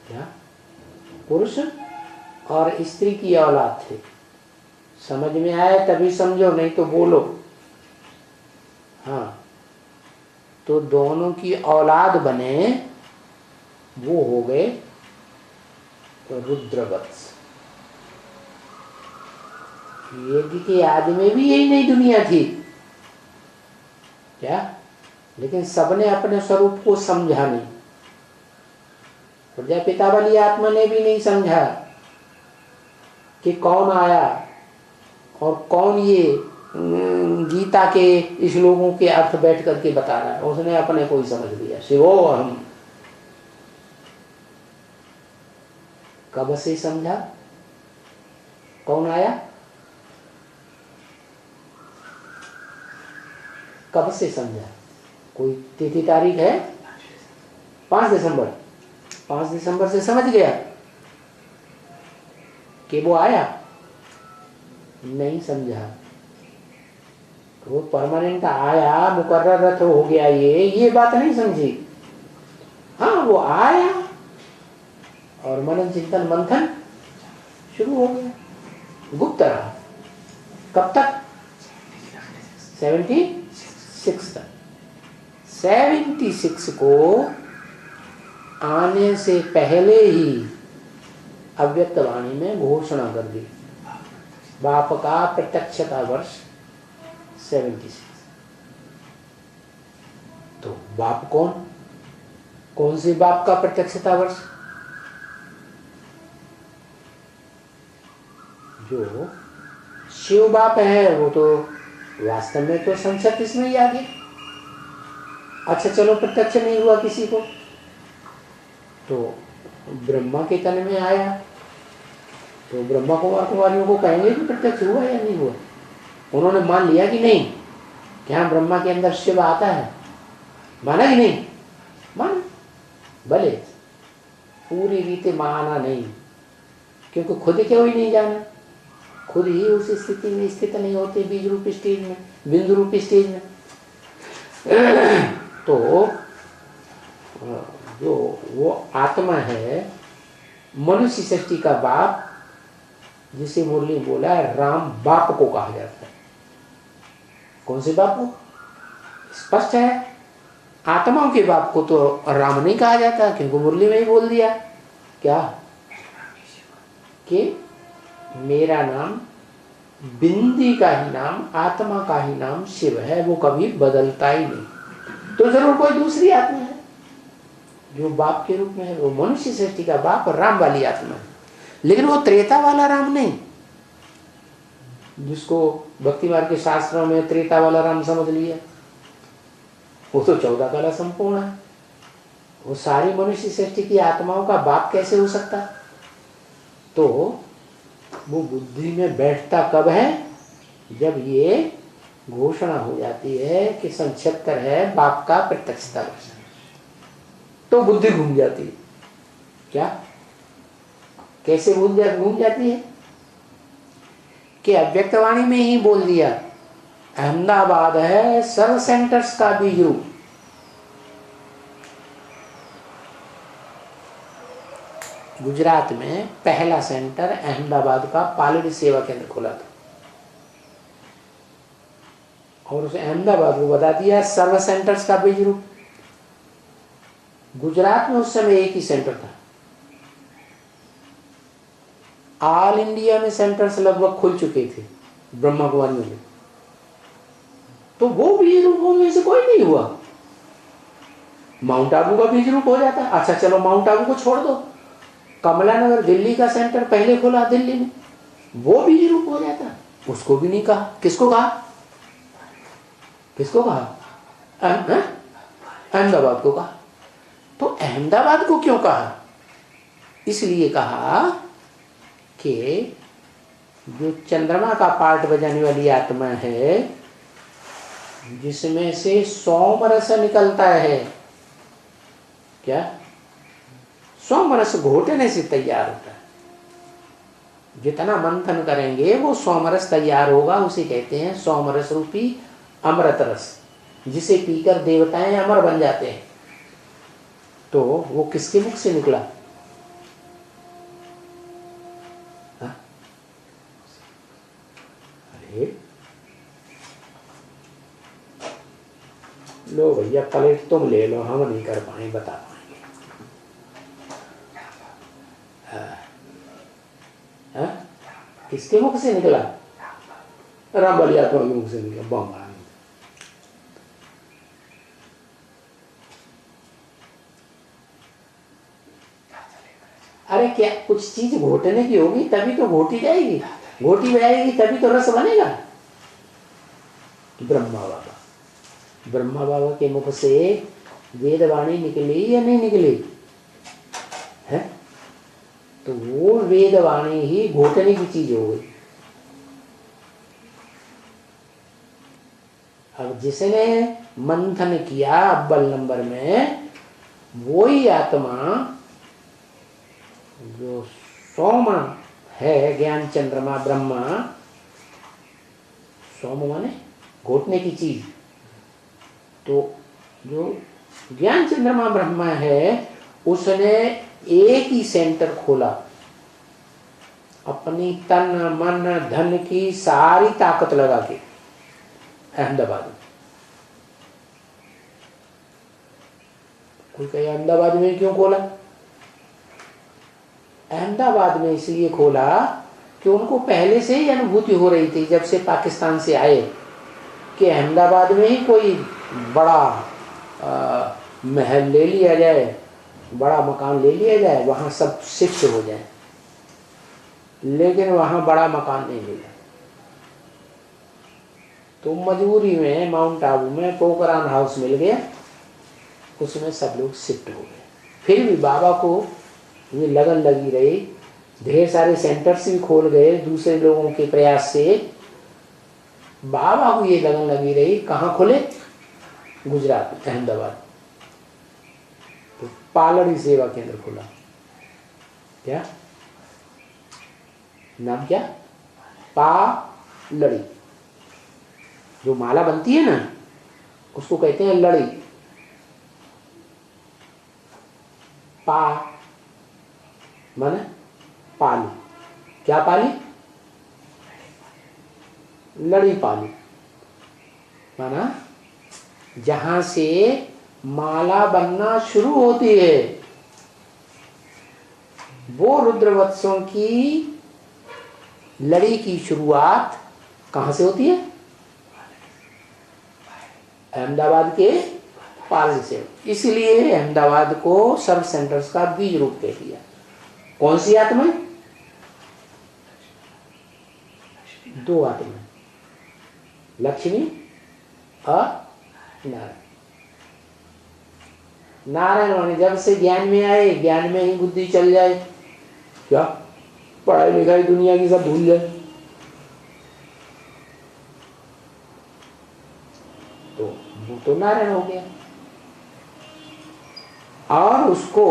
क्या पुरुष और स्त्री की औलाद थे। समझ में आया तभी समझो, नहीं तो बोलो। हाँ, तो दोनों की औलाद बने, वो हो गए तो रुद्रवत्स। यज्ञ के आदि में भी यही नई दुनिया थी क्या? लेकिन सबने अपने स्वरूप को समझा नहीं। प्रजापिता वाली आत्मा ने भी नहीं समझा कि कौन आया और कौन ये गीता के श्लोकों के अर्थ बैठ करके बता रहा है। उसने अपने को ही समझ लिया, शिवो हम। कब से समझा? कौन आया? कब से समझा? कोई तिथि तारीख है? 5 दिसंबर। 5 दिसंबर से समझ गया कि वो आया? नहीं समझा। वो परमानेंट आया, मुकर्रर रथ हो गया, ये बात नहीं समझी। हाँ, वो आया और मनन चिंतन मंथन शुरू हो गया। गुप्त रहा। कब तक? 76 तक। 76 को आने से पहले ही अव्यक्त वाणी में घोषणा कर दी, बाप का प्रत्यक्षता वर्ष 76। तो बाप कौन? कौन से बाप का प्रत्यक्षता वर्ष? जो शिव बाप है वो तो वास्तव में तो 37 में ही आ गया। अच्छा चलो, प्रत्यक्ष नहीं हुआ किसी को, तो ब्रह्मा के तन में आया, तो ब्रह्मा कुमार कुमारियों को कहेंगे कि प्रत्यक्ष हुआ या नहीं हुआ? उन्होंने मान लिया कि नहीं कि हाँ ब्रह्मा के अंदर शिव आता है? माना कि नहीं? माना। भले पूरी रीति माना नहीं, क्योंकि खुद क्यों ही नहीं जाना, खुद ही उस स्थिति में स्थित नहीं होते, बीज रूपी स्टेज में, बिंदु रूपी स्टेज में। तो जो वो आत्मा है, मनुष्य सृष्टि का बाप, जिसे मुरली बोला है, राम बाप को कहा जाता है। कौन से बाप को? स्पष्ट है, आत्माओं के बाप को तो राम नहीं कहा जाता, क्योंकि मुरली में ही बोल दिया क्या कि मेरा नाम, बिंदी का ही नाम, आत्मा का ही नाम शिव है, वो कभी बदलता ही नहीं। तो जरूर कोई दूसरी आत्मा है जो बाप के रूप में है। वो मनुष्य सृष्टि का बाप राम वाली आत्मा है, लेकिन वो त्रेता वाला राम नहीं, जिसको भक्ति मार्ग के शास्त्रों में त्रेता वाला राम समझ लिया। वो तो 14 कला संपूर्ण है। वो सारी मनुष्य सृष्टि की आत्माओं का बाप कैसे हो सकता? तो वो बुद्धि में बैठता कब है? जब ये घोषणा हो जाती है कि संक्षेप्तर है बाप का प्रत्यक्षता, तो बुद्धि घूम जाती है। क्या कैसे घूम जाती है कि अव्यक्तवाणी में ही बोल दिया अहमदाबाद है सर्व सेंटर्स का बीज रूप। गुजरात में पहला सेंटर अहमदाबाद का पालड़ी सेवा केंद्र खोला था और उसे अहमदाबाद को बता दिया सर्व सेंटर्स का बीज रूप। गुजरात में उस समय एक ही सेंटर था, ऑल इंडिया में सेंटर्स लगभग खुल चुके थे ब्रह्मा कुमारी में, तो वो बीज रूपों में से कोई नहीं हुआ। माउंट आबू का बीज रूप हो जाता। अच्छा चलो माउंट आबू को छोड़ दो, कमला नगर दिल्ली का सेंटर पहले खोला दिल्ली में, वो बीज रूप हो जाता। उसको भी नहीं कहा। किसको कहा? किसको कहा? अहमदाबाद को कहा। तो अहमदाबाद को क्यों कहा? इसलिए कहा कि जो चंद्रमा का पार्ट बजाने वाली आत्मा है, जिसमें से सोमरस निकलता है, क्या सोमरस घोटने से तैयार होता है। जितना मंथन करेंगे वो सोमरस तैयार होगा, उसे कहते हैं सोमरस रूपी अमृत रस, जिसे पीकर देवताएं अमर बन जाते हैं। तो वो किसके मुख से निकला? अरे लो भैया प्लेट तुम ले लो, हम नहीं कर पाए, बता पाएंगे। किसके मुख से निकला? राम बलियात्मा के मुख से निकला। बम्बा अरे क्या कुछ चीज घोटने की होगी तभी तो घोटी जाएगी, घोटी जाएगी तभी तो रस बनेगा। ब्रह्मा बाबा के मुख से वेदवाणी निकली या नहीं निकली है? तो वो वेदवाणी ही घोटने की चीज हो गई। अब जिसने मंथन किया अव्वल नंबर में, वो ही आत्मा जो सोम है, ज्ञान चंद्रमा ब्रह्मा, सोम माने घोटने की चीज, तो जो ज्ञान चंद्रमा ब्रह्मा है उसने एक ही सेंटर खोला, अपनी तन मन धन की सारी ताकत लगा के अहमदाबाद में। कोई कहे अहमदाबाद में क्यों खोला? अहमदाबाद में इसलिए खोला कि उनको पहले से ही अनुभूति हो रही थी जब से पाकिस्तान से आए कि अहमदाबाद में ही कोई बड़ा महल ले लिया जाए, बड़ा मकान ले लिया जाए, वहाँ सब शिफ्ट हो जाए। लेकिन वहाँ बड़ा मकान नहीं मिला, तो मजबूरी में माउंट आबू में पोखरान हाउस मिल गया, उसमें सब लोग शिफ्ट हो गए। फिर भी बाबा को ये लगन लगी रही, ढेर सारे सेंटर्स भी खोल गए दूसरे लोगों के प्रयास से। बाबा को ये लगन लगी रही, कहाँ खोले? गुजरात, अहमदाबाद। तो पालड़ी सेवा केंद्र खोला। क्या नाम? क्या? पालड़ी। जो माला बनती है ना उसको कहते हैं लड़ी। पा माने पाली। क्या पाली? लड़ी पाली माना जहां से माला बनना शुरू होती है, वो रुद्रवत्सों की लड़ी की शुरुआत कहां से होती है? अहमदाबाद के पालड़ी से। इसलिए अहमदाबाद को सर्व सेंटर्स का बीज रूप कह दिया। कौन सी आत्मा? दो आत्मा, लक्ष्मी और नारायण। नारायण माने जब से ज्ञान में आए, ज्ञान में ही बुद्धि चल जाए, क्या पढ़ाई लिखाई दुनिया की सब भूल जाए, तो वो तो नारायण हो गया। और उसको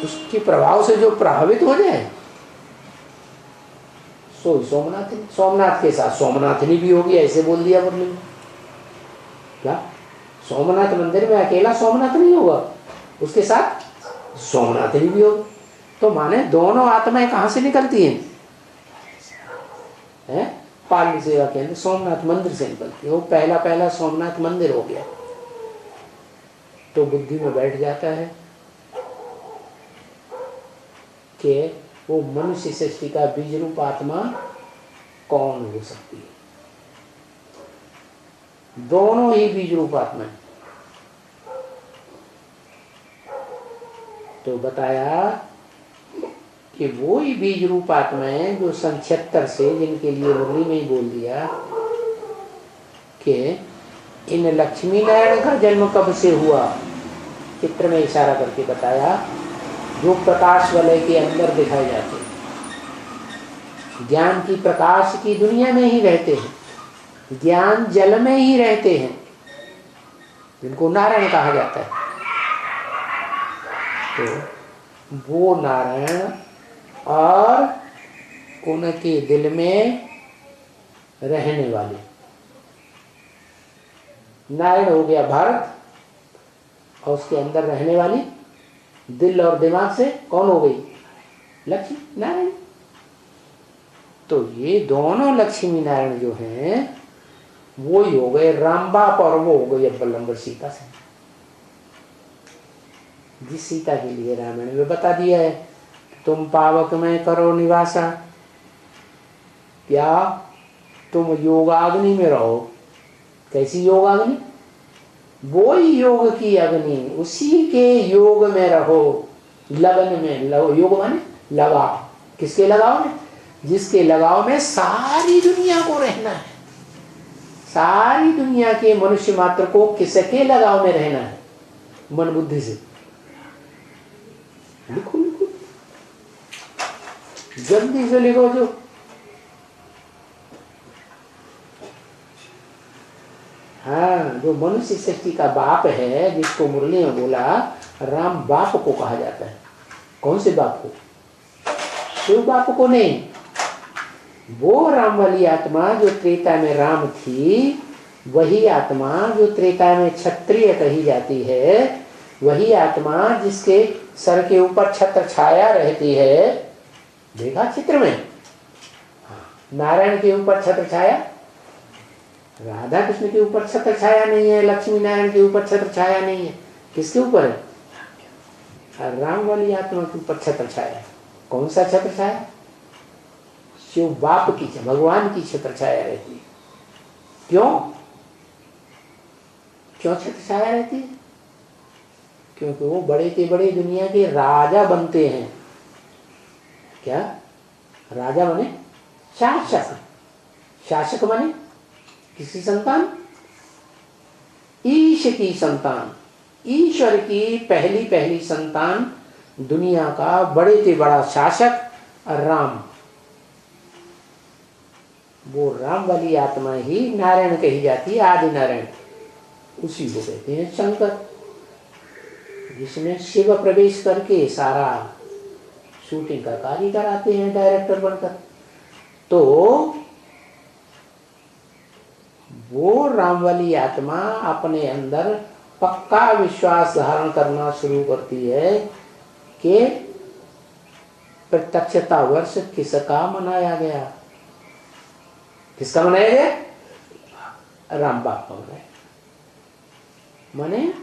उसके प्रभाव से जो प्रभावित हो जाए सो सोमनाथ, सोमनाथ के साथ सोमनाथनी भी होगी, ऐसे बोल दिया मुरली में। क्या सोमनाथ मंदिर में अकेला सोमनाथ नहीं होगा, उसके साथ सोमनाथनी भी होगी। तो माने दोनों आत्माएं कहां से निकलती हैं? पाली सेवा के अंदर सोमनाथ मंदिर से निकलती है। वो पहला पहला सोमनाथ मंदिर हो गया, तो बुद्धि में बैठ जाता है कि वो मनुष्य सृष्टि का बीज रूप आत्मा कौन हो सकती है। दोनों ही बीज रूप आत्मा है। तो बताया कि वो ही बीज रूप आत्मा है जो सन 76 से, जिनके लिए मुरली में ही बोल दिया कि इन लक्ष्मी नारायण का जन्म कब से हुआ, चित्र में इशारा करके बताया, जो प्रकाश वलय के अंदर दिखाए जाते हैं, ज्ञान की प्रकाश की दुनिया में ही रहते हैं, ज्ञान जल में ही रहते हैं, जिनको नारायण कहा जाता है। तो वो नारायण और उनके दिल में रहने वाले, नारायण हो गया भारत, और उसके अंदर रहने वाली दिल और दिमाग से कौन हो गई? लक्ष्मी नारायण। तो ये दोनों लक्ष्मी नारायण जो हैं वो ही हो गए राम बाप, और वो हो गई अव्वल नंबर सीता से, जिस सीता के लिए रामायण में बता दिया है तुम पावक में करो निवासा, क्या तुम योगाग्नि में रहो। कैसी योगाग्नि? वो ही योग की अग्नि, उसी के योग में रहो, लगन में। योग माने लगाव, किसके लगाव में? जिसके लगाव में सारी दुनिया को रहना है, सारी दुनिया के मनुष्य मात्र को किसके लगाव में रहना है? मन बुद्धि से। लिखो लिखो, जल्दी से लिखो। जो हाँ, जो मनुष्य सृष्टि का बाप है, जिसको मुरली में बोला राम बाप को कहा जाता है। कौन से बाप को? शिव बाप को नहीं, वो राम वाली आत्मा जो त्रेता में राम थी, वही आत्मा जो त्रेता में क्षत्रिय कही जाती है, वही आत्मा जिसके सर के ऊपर छत्र छाया रहती है। देखा चित्र में? नारायण के ऊपर छत्र छाया, राधा कृष्ण के ऊपर छत्र छाया नहीं है, लक्ष्मी नारायण के ऊपर छत्र छाया नहीं है। किसके ऊपर है? राम वाली आत्मा के ऊपर छत्र छाया। कौन सा छत्र छाया? शिव बाप की, भगवान की छत्र छाया रहती है। क्यों? क्यों छत्र छाया रहती है? क्योंकि वो बड़े के बड़े दुनिया के राजा बनते हैं। क्या? राजा माने शासक, शासक माने किसकी संतान? ईश की संतान, ईश्वर की पहली पहली संतान, दुनिया का बड़े से बड़ा शासक राम। वो राम वाली आत्मा ही नारायण कही जाती है, आदि नारायण। उसी को कहते हैं शंकर, जिसमें शिव प्रवेश करके सारा शूटिंग का कार्य कराते हैं डायरेक्टर बनकर। तो वो राम वाली आत्मा अपने अंदर पक्का विश्वास धारण करना शुरू करती है कि प्रत्यक्षता वर्ष किसका मनाया गया? किसका मनाया गया? राम बाप का मनाया। माने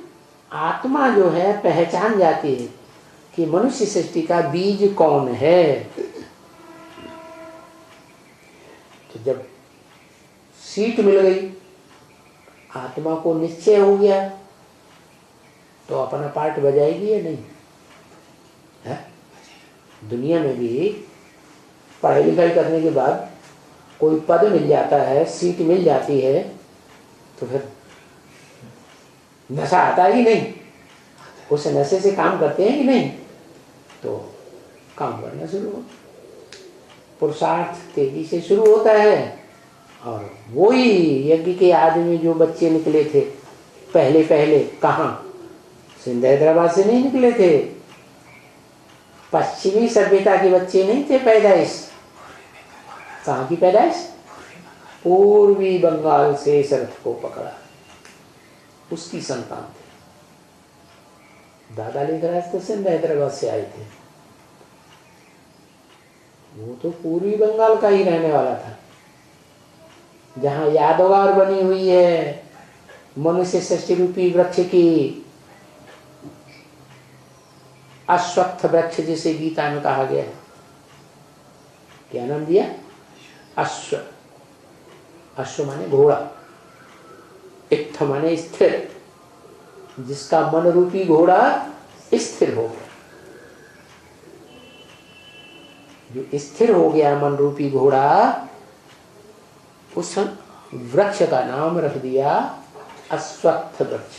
आत्मा जो है पहचान जाती है कि मनुष्य सृष्टि का बीज कौन है। तो जब सीट मिल गई, आत्मा को निश्चय हो गया, तो अपना पार्ट बजाएगी या नहीं? है? दुनिया में भी पढ़ाई लिखाई करने के बाद कोई पद मिल जाता है, सीट मिल जाती है, तो फिर नशा आता है कि नहीं, उस नशे से काम करते हैं कि नहीं, तो काम करना शुरू हो, पुरुषार्थ तेजी से शुरू होता है। और वही यज्ञ के आदमी जो बच्चे निकले थे पहले पहले, कहाँ, सिंध हैदराबाद से नहीं निकले थे, पश्चिमी सभ्यता के बच्चे नहीं थे पैदाइश। कहाँ की पैदाइश? पूर्वी बंगाल से शरथ को पकड़ा, उसकी संतान थे। दादा लेखराज तो सिंध हैदराबाद से आए थे, वो तो पूर्वी बंगाल का ही रहने वाला था, जहाँ यादगार बनी हुई है मनुष्य षष्ठी रूपी वृक्ष की, अश्वत्थ वृक्ष जिसे गीता में कहा गया है। क्या नाम दिया? अश्व। अश्व माने घोड़ा, इत्थ माने स्थिर, जिसका मन रूपी घोड़ा स्थिर हो गया। जो स्थिर हो गया मन रूपी घोड़ा, उस वृक्ष का नाम रख दिया अश्वत्थ वृक्ष।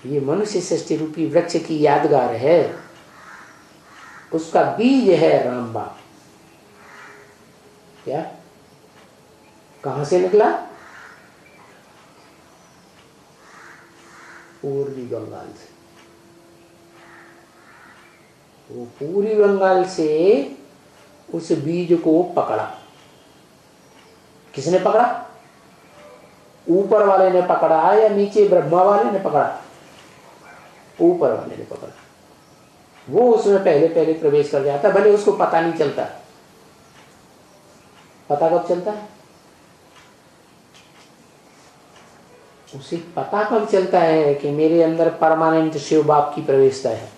ये मनुष्य सृष्टि रूपी वृक्ष की यादगार है, उसका बीज है रामबाण। क्या? कहां से निकला? पूर्वी बंगाल से। वो पूर्वी बंगाल से उस बीज को पकड़ा। किसने पकड़ा? ऊपर वाले ने पकड़ा या नीचे ब्रह्मा वाले ने पकड़ा? ऊपर वाले ने पकड़ा। वो उसमें पहले पहले प्रवेश कर जाता, भले उसको पता नहीं चलता। पता कब चलता है? उसे पता कब चलता है कि मेरे अंदर परमानेंट शिव बाप की प्रवेशता है।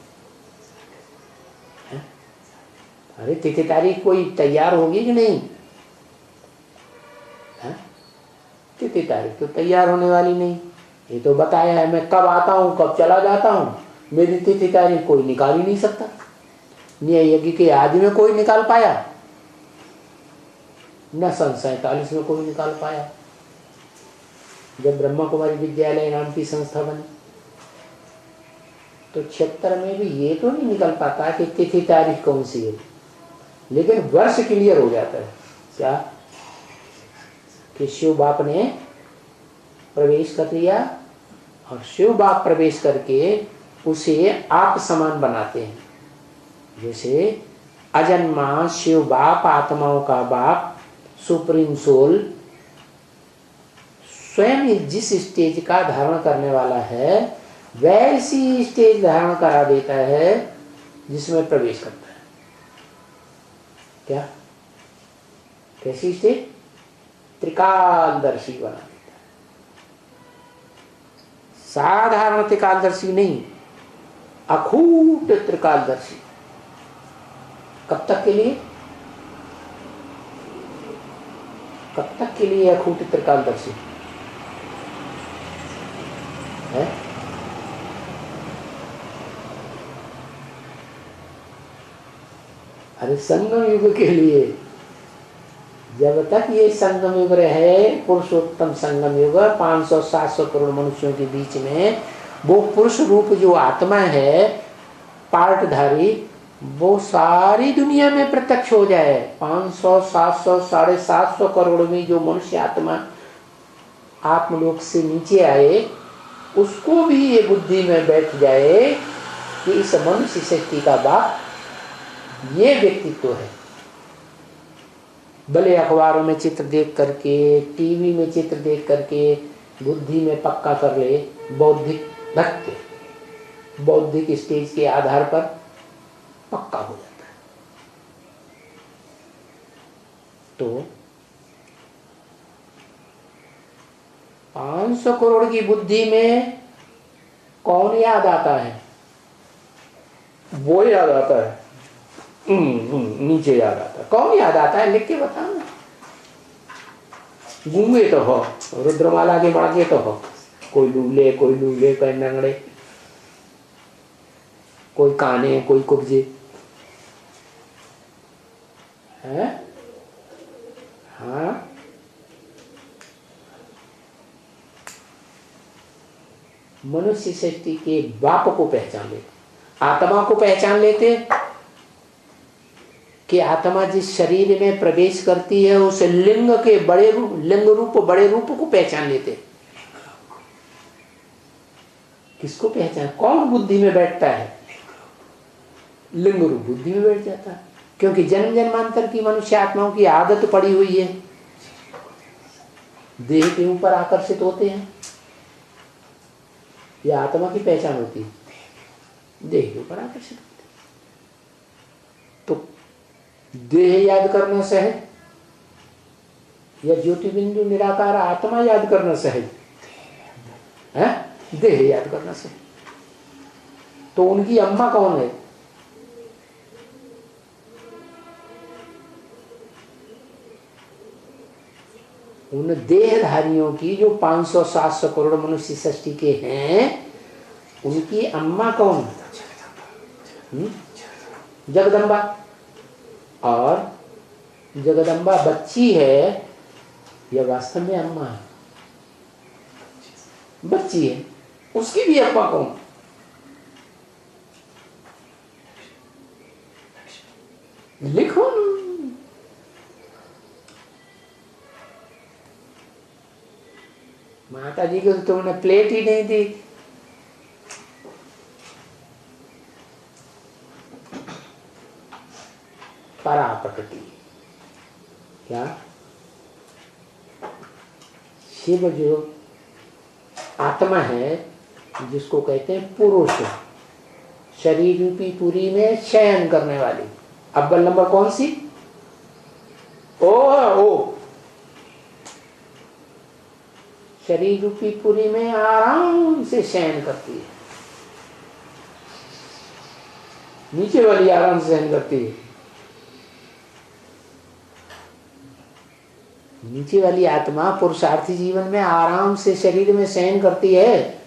अरे तिथि तारीख कोई तैयार होगी कि नहीं? तिथि तारीख तो तैयार होने वाली नहीं। ये तो बताया है मैं कब आता हूँ कब चला जाता हूँ, मेरी तिथि तारीख कोई निकाल ही नहीं सकता। न्याय यज्ञ के आदि में कोई निकाल पाया, न सन 47 में कोई निकाल पाया, जब ब्रह्मा कुमारी विद्यालय नाम की संस्था बनी। तो 76 में भी ये तो नहीं निकल पाता कि तिथि तारीख कौन सी है, लेकिन वर्ष क्लियर हो जाता है। क्या? कि शिव बाप ने प्रवेश कर लिया, और शिव बाप प्रवेश करके उसे आप समान बनाते हैं। जैसे अजन्मा शिव बाप, आत्माओं का बाप, सुप्रीम सोल स्वयं जिस स्टेज का धारण करने वाला है, वैसी स्टेज धारण करा देता है जिसमें प्रवेश करता है। क्या? कैसी स्टेज? त्रिकालदर्शी बना देता है। साधारण त्रिकालदर्शी नहीं, अखूट त्रिकालदर्शी। कब तक के लिए? कब तक के लिए अखूट त्रिकालदर्शी है? अरे संगम युग के लिए। जब तक ये संगम युग रहे, पुरुषोत्तम संगम युग, 500-700 करोड़ मनुष्यों के बीच में वो पुरुष रूप जो आत्मा है पार्टधारी, वो सारी दुनिया में प्रत्यक्ष हो जाए। 500, 700, 750 करोड़ में जो मनुष्य आत्मा आत्मलोक से नीचे आए, उसको भी ये बुद्धि में बैठ जाए कि इस मनुष्य शक्ति का बाप ये व्यक्तित्व है। भले अखबारों में चित्र देख करके, टीवी में चित्र देख करके बुद्धि में पक्का कर ले, बौद्धिक भक्त, बौद्धिक स्टेज के आधार पर पक्का हो जाता है। तो 500 करोड़ की बुद्धि में कौन याद आता है? वो याद आता है। नीचे याद आता है। कौन याद आता है? लिख के बताओ ना। गूंगे तो हो, रुद्रमाला के मांगे तो हो, कोई लूले, कोई नंगड़े, कोई काने, कोई कुब्जे है। हाँ, मनुष्य सृष्टि के बाप को पहचान लेते, आत्मा को पहचान लेते कि आत्मा जिस शरीर में प्रवेश करती है उस लिंग के बड़े रूप, लिंग रूप बड़े रूप को पहचान लेते। किसको पहचान? कौन बुद्धि में बैठता है? लिंग रूप बुद्धि में बैठ जाता है, क्योंकि जन्म जन्मांतर की मनुष्य आत्माओं की आदत पड़ी हुई है, देह के ऊपर आकर्षित होते हैं। यह आत्मा की पहचान होती है, देह के ऊपर आकर्षित होते हैं। तो देह याद करना सहज या ज्योति बिंदु निराकार आत्मा याद करना सहज है? देह याद करना सहज। तो उनकी अम्मा कौन है? उन देहधारियों की जो 500-700 करोड़ मनुष्य सृष्टि के हैं, उनकी अम्मा कौन? जगदम्बा। और जगदम्बा बच्ची है या वास्तव में अम्मा है? बच्ची है, उसकी भी अम्मा कौन? लिखो ना। माता जी को तो तुमने प्लेट ही नहीं दी। पराप्रकृति क्या? शिव जो आत्मा है, जिसको कहते हैं पुरुष, शरीर रूपी पुरी में शयन करने वाली। अव्वल नंबर कौन सी? ओ शरीर रूपी पुरी में आराम से शयन करती है। नीचे वाली आराम से शयन करती है। नीचे वाली आत्मा पुरुषार्थी जीवन में आराम से शरीर में शयन करती है,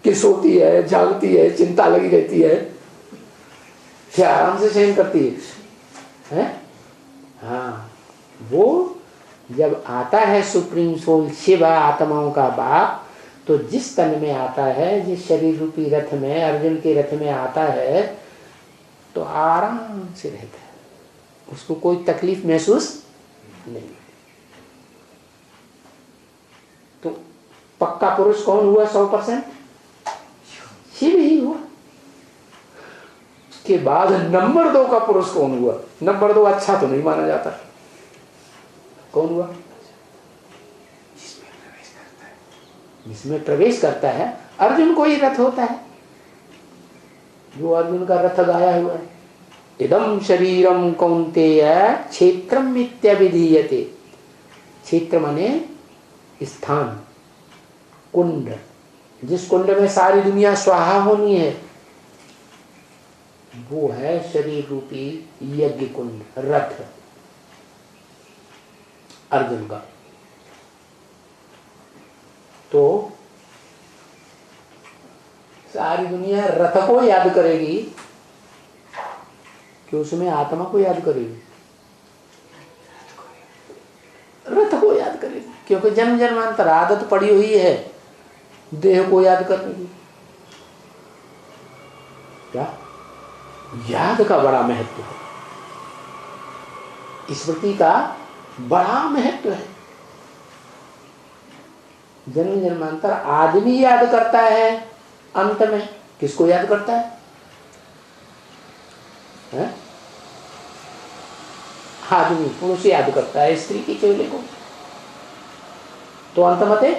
कि सोती है, जागती है, चिंता लगी रहती है, क्या आराम से शयन करती है? हाँ, वो जब आता है सुप्रीम सोल शिव आत्माओं का बाप, तो जिस तन में आता है, जिस शरीर रूपी रथ में, अर्जुन के रथ में आता है, तो आराम से रहता है, उसको कोई तकलीफ महसूस नहीं। तो पक्का पुरुष कौन हुआ? 100% शिव ही हुआ। के बाद नंबर 2 का पुरुष कौन हुआ? नंबर 2 अच्छा तो नहीं माना जाता। कौन हुआ? जिसमें प्रवेश करता है। अर्जुन को ही रथ होता है, जो अर्जुन का रथ गाया हुआ है। इदम शरीरम कौन्तेय क्षेत्रम इत्यभिधीयते। क्षेत्र माने स्थान, कुंड, जिस कुंड में सारी दुनिया स्वाहा होनी है, वो है शरीर रूपी यज्ञ कुंड, रथ अर्जुन का। तो सारी दुनिया रथ को याद करेगी कि उसमें आत्मा को याद करेगी? रथ को याद करेगी, क्योंकि जन्म जन्मांतर आदत पड़ी हुई है देह को याद करने की। क्या याद का बड़ा महत्व है, स्मृति का बड़ा महत्व है। जन्म जन्मांतर आदमी याद करता है, अंत में किसको याद करता है? आदमी पुरुष याद करता है स्त्री की चोले को, तो अंत मते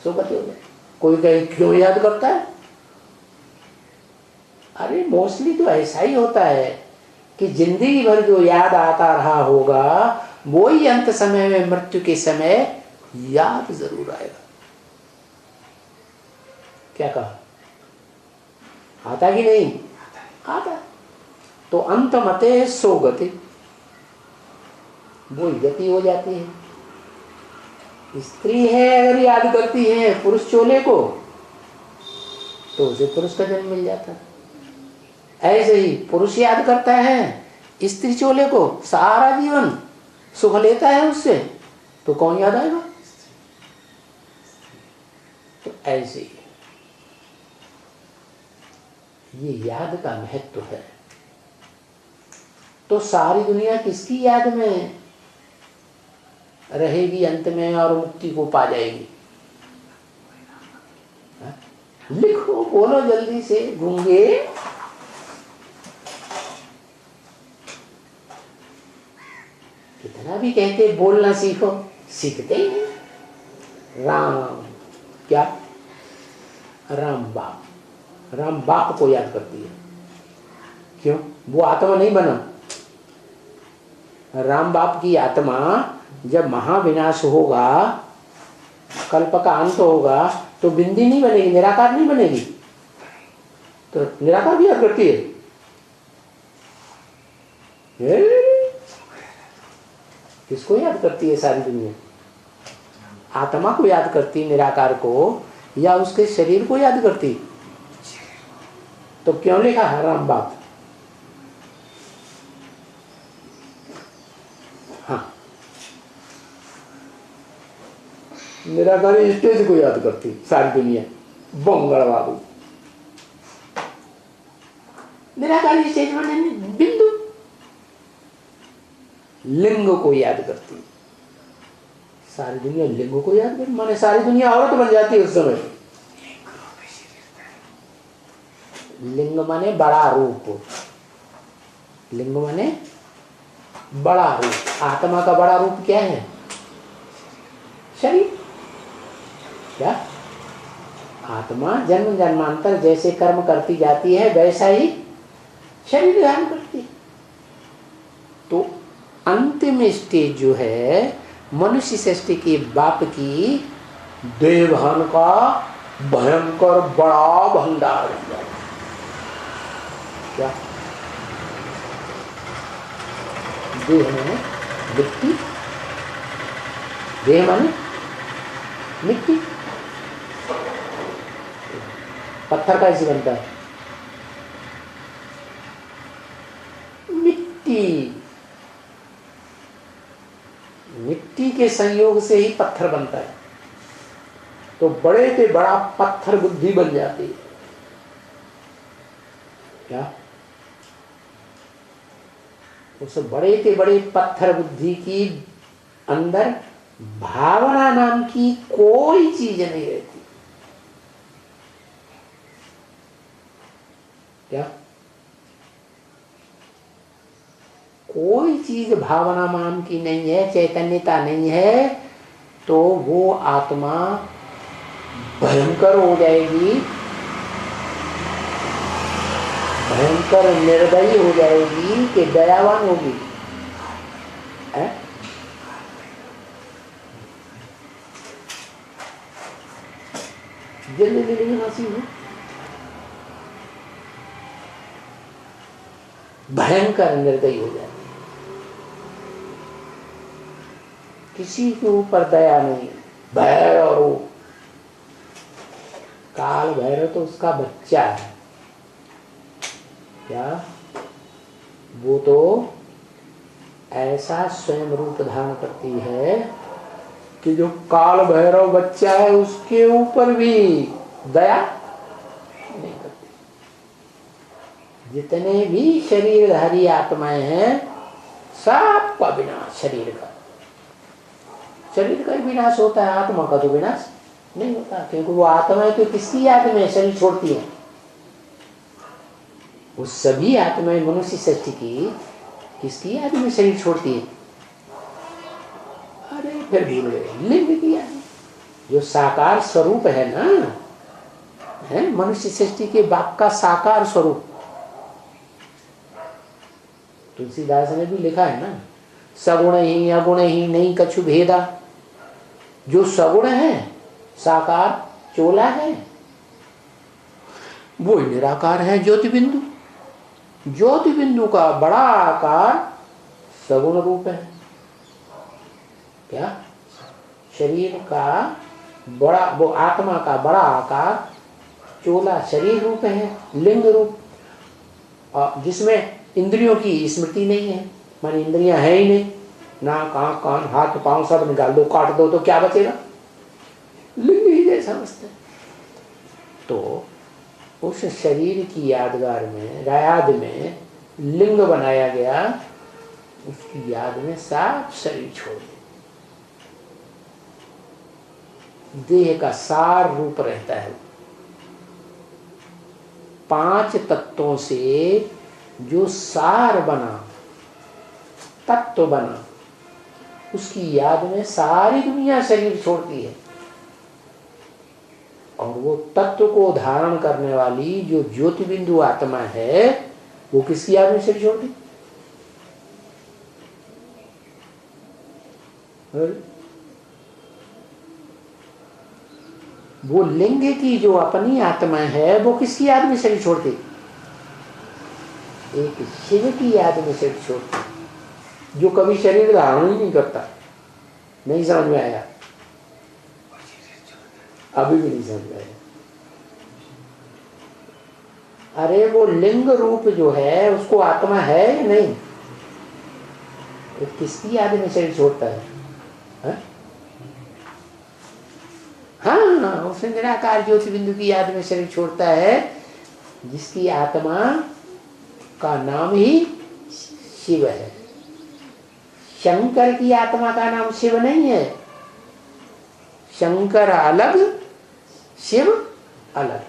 सुगति हो जाए। कोई कहे क्यों याद करता है? अरे मोस्टली तो ऐसा ही होता है कि जिंदगी भर जो याद आता रहा होगा, वो ही अंत समय में, मृत्यु के समय याद जरूर आएगा। क्या कहा? आता कि नहीं? आता। तो अंत मते सो गति, वो गति हो जाती है। स्त्री है अगर याद करती है पुरुष चोले को, तो उसे पुरुष का जन्म मिल जाता है। ऐसे ही पुरुष याद करता है स्त्री चोले को, सारा जीवन सुख लेता है उससे, तो कौन याद आएगा? तो ऐसे ही ये याद का महत्व है। तो सारी दुनिया किसकी याद में रहेगी अंत में और मुक्ति को पा जाएगी? लिखो, बोलो जल्दी से गूंगे। कितना भी कहते बोलना सीखो, सीखते ही नहीं। राम क्या? राम बाप, राम बाप को याद करती है। क्यों? वो आत्मा नहीं बना। राम बाप की आत्मा जब महाविनाश होगा, कल्प का अंत होगा, तो बिंदी नहीं बनेगी, निराकार नहीं बनेगी। तो निराकार भी याद करती है। किसको याद करती है सारी दुनिया? आत्मा को याद करती, निराकार को, या उसके शरीर को याद करती? तो क्यों लिखा है राम बाप? हाँ, निराकारी स्टेज को याद करती सारी दुनिया। बंगड़ बाबू निराकारी स्टेज माने बिंदु, लिंग को याद करती सारी दुनिया। लिंग को याद करती माने सारी दुनिया औरत बन जाती है उस समय। लिंग माने बड़ा रूप, लिंग माने बड़ा रूप। आत्मा का बड़ा रूप क्या है? शरीर। क्या? आत्मा जन्म जन्मांतर जैसे कर्म करती जाती है, वैसा ही शरीर धारण करती है। तो अंतिम स्टेज जो है मनुष्य सृष्टि के बाप की देवहन का भयंकर बड़ा भंडार बन जाता है। क्या? देह माने मिट्टी, देह माने मिट्टी। पत्थर कैसे बनता है? मिट्टी, मिट्टी के संयोग से ही पत्थर बनता है। तो बड़े से बड़ा पत्थर बुद्धि बन जाती है। क्या? उस बड़े से बड़े पत्थर बुद्धि की अंदर भावना नाम की कोई चीज नहीं रहती। क्या? कोई चीज भावना नाम की नहीं है, चैतन्यता नहीं है, तो वो आत्मा भयंकर हो जाएगी, भयंकर निर्दयी हो जाएगी कि दयावान होगी। जल्दी जल्दी हंसी है। भयंकर निर्दयी हो जाएगी, किसी के ऊपर दया नहीं। भैरव, काल भैरव तो उसका बच्चा है। क्या? वो तो ऐसा स्वयं रूप धारण करती है कि जो काल भैरव बच्चा है उसके ऊपर भी दया नहीं करती। जितने भी शरीरधारी आत्माएं हैं सबका विनाश शरीर का, शरीर का ही विनाश होता है, आत्मा का तो विनाश नहीं होता। क्योंकि वो आत्माएं तो किसकी याद में शरीर छोड़ती है? वो सभी आत्माएं मनुष्य सृष्टि की किसकी याद में शरीर छोड़ती है? अरे फिर भूल गए, लिंग की याद। जो साकार स्वरूप है ना, है मनुष्य सृष्टि के बाप का साकार स्वरूप। तुलसीदास ने भी लिखा है ना, सगुण ही अगुण ही नहीं कछु भेदा। जो सगुण है, साकार चोला है, वो निराकार है, ज्योति बिंदु। ज्योति बिंदु का बड़ा आकार सगुण रूप है। क्या? शरीर का बड़ा, वो आत्मा का बड़ा आकार चोला शरीर रूप है, लिंग रूप, जिसमें इंद्रियों की स्मृति नहीं है, माने इंद्रियां है ही नहीं। नाक आंख कान हाथ पांव सब निकाल दो, काट दो तो क्या बचेगा? लिंग ही जैसा समझते। तो उस शरीर की यादगार में, याद में लिंग बनाया गया, उसकी याद में सब शरीर छोड़ दे। देह का सार रूप रहता है। 5 तत्वों से जो सार बना, तत्व बना, उसकी याद में सारी दुनिया शरीर छोड़ती है। और वो तत्व को धारण करने वाली जो ज्योति बिंदु आत्मा है, वो किसकी याद में शरीर छोड़ती? वो लिंग की जो अपनी आत्मा है, वो किसकी याद में शरीर छोड़ती? एक शिव की याद में शरीर छोड़ती, जो कभी शरीर धारण ही नहीं करता। नहीं समझ में आया? अभी भी नहीं समझ में आया? अरे वो लिंग रूप जो है, उसको आत्मा है या नहीं? तो किसकी याद में शरीर छोड़ता है? हाँ, उस निराकार ज्योति बिंदु की याद में शरीर छोड़ता है, जिसकी आत्मा का नाम ही शिव है। शंकर की आत्मा का नाम शिव नहीं है। शंकर अलग, शिव अलग।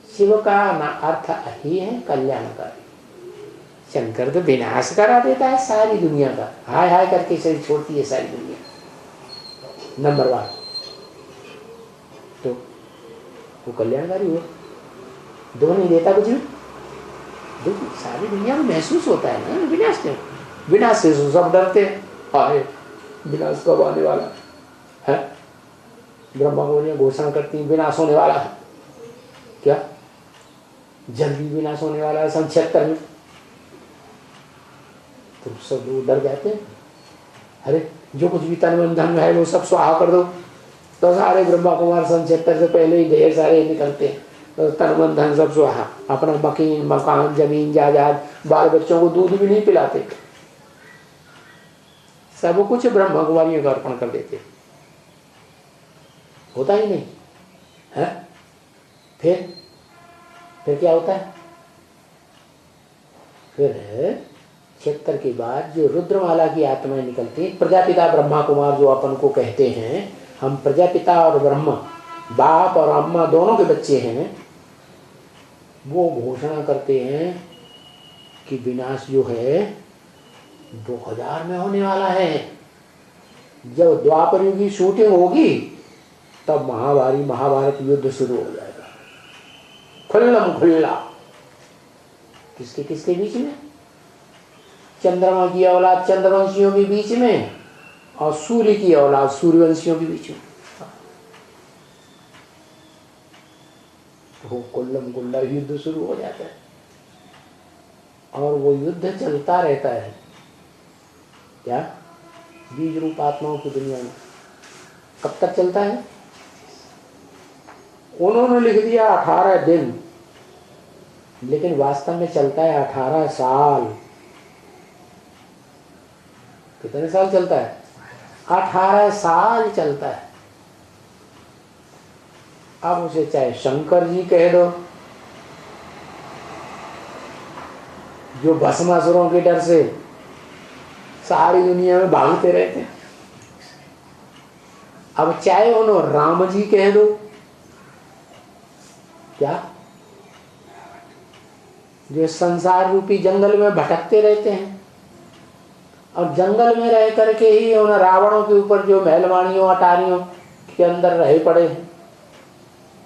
शिव का अर्थ ही है कल्याणकारी। शंकर तो विनाश करा देता है सारी दुनिया का, हाय हाय करके शरीर छोड़ती है सारी दुनिया। नंबर 1 तो वो कल्याणकारी हुआ, दो नहीं देता कुछ भी। देखो सारी दुनिया में महसूस होता है ना विनाश क्यों? विनाश से सब डरते हैं, आए विनाश कब आने वाला है? ब्रह्मा मुनियां घोषणा करती हैं विनाश होने वाला है। क्या जल्दी विनाश होने वाला है? 76 में तो सब लोग डर जाते हैं। अरे जो कुछ भी तन मन धन है वो सब स्वाहा कर दो। तो सारे ब्रह्मा कुमार 76 से पहले ही ढेर सारे निकलते हैं। तो तन मन धन सब स्वाहा, अपना मकीन मकान जमीन जायदाद, बाल बच्चों को दूध भी नहीं पिलाते, सब कुछ ब्रह्मा कुमारियों को अर्पण कर देते। होता ही नहीं है? फिर क्या होता है? फिर 76 के बाद जो रुद्रमाला की आत्माएं निकलती हैं, प्रजापिता ब्रह्मा कुमार जो अपन को कहते हैं, हम प्रजापिता और ब्रह्मा, बाप और अम्मा दोनों के बच्चे हैं। वो घोषणा करते हैं कि विनाश जो है 2000 में होने वाला है। जब द्वापर युग की शूटिंग होगी तब महाभारत युद्ध शुरू हो जाएगा, खुल्लम खुल्ला। किसके किसके बीच में? चंद्रमा की औलाद चंद्रवंशियों के बीच में, और सूर्य की औलाद सूर्यवंशियों के बीच में। वो कुल्लम कुल्ला युद्ध शुरू हो जाता है, और वो युद्ध चलता रहता है। क्या? बीज रूप आत्माओं की दुनिया में कब तक चलता है? उन्होंने लिख दिया 18 दिन, लेकिन वास्तव में चलता है 18 साल। कितने साल चलता है? 18 साल चलता है। अब उसे चाहे शंकर जी कह दो, जो भस्मासुरों के डर से सारी दुनिया में भागते रहते हैं, अब चाहे उन्होंने राम जी कह दो, क्या, जो संसार रूपी जंगल में भटकते रहते हैं, और जंगल में रह करके ही उन रावणों के ऊपर जो महलवाणियों अटारियों के अंदर रहे पड़े हैं,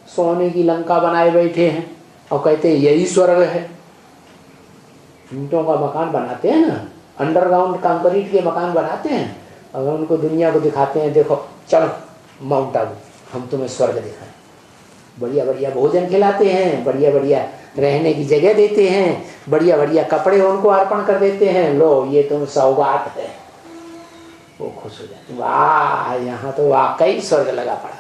सोने की लंका बनाए बैठे हैं, और कहते हैं यही स्वर्ग है। ईंटों का मकान बनाते हैं ना, अंडरग्राउंड कंक्रीट के मकान बनाते हैं, और उनको दुनिया को दिखाते हैं, देखो चलो माउंट आबू हम तुम्हें स्वर्ग दिखाएं। बढ़िया बढ़िया भोजन खिलाते हैं, बढ़िया बढ़िया रहने की जगह देते हैं, बढ़िया बढ़िया कपड़े उनको अर्पण कर देते हैं, लो ये तुम सौगात है। वो खुश हो जाते, वाह यहाँ तो वाकई स्वर्ग लगा पड़ा,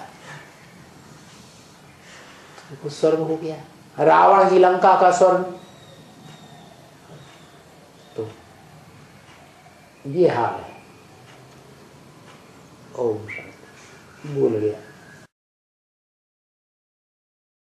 तो स्वर्ग हो गया, रावण की लंका का स्वर्ग। तो ये हाल है। ओम शांति। भूल गया।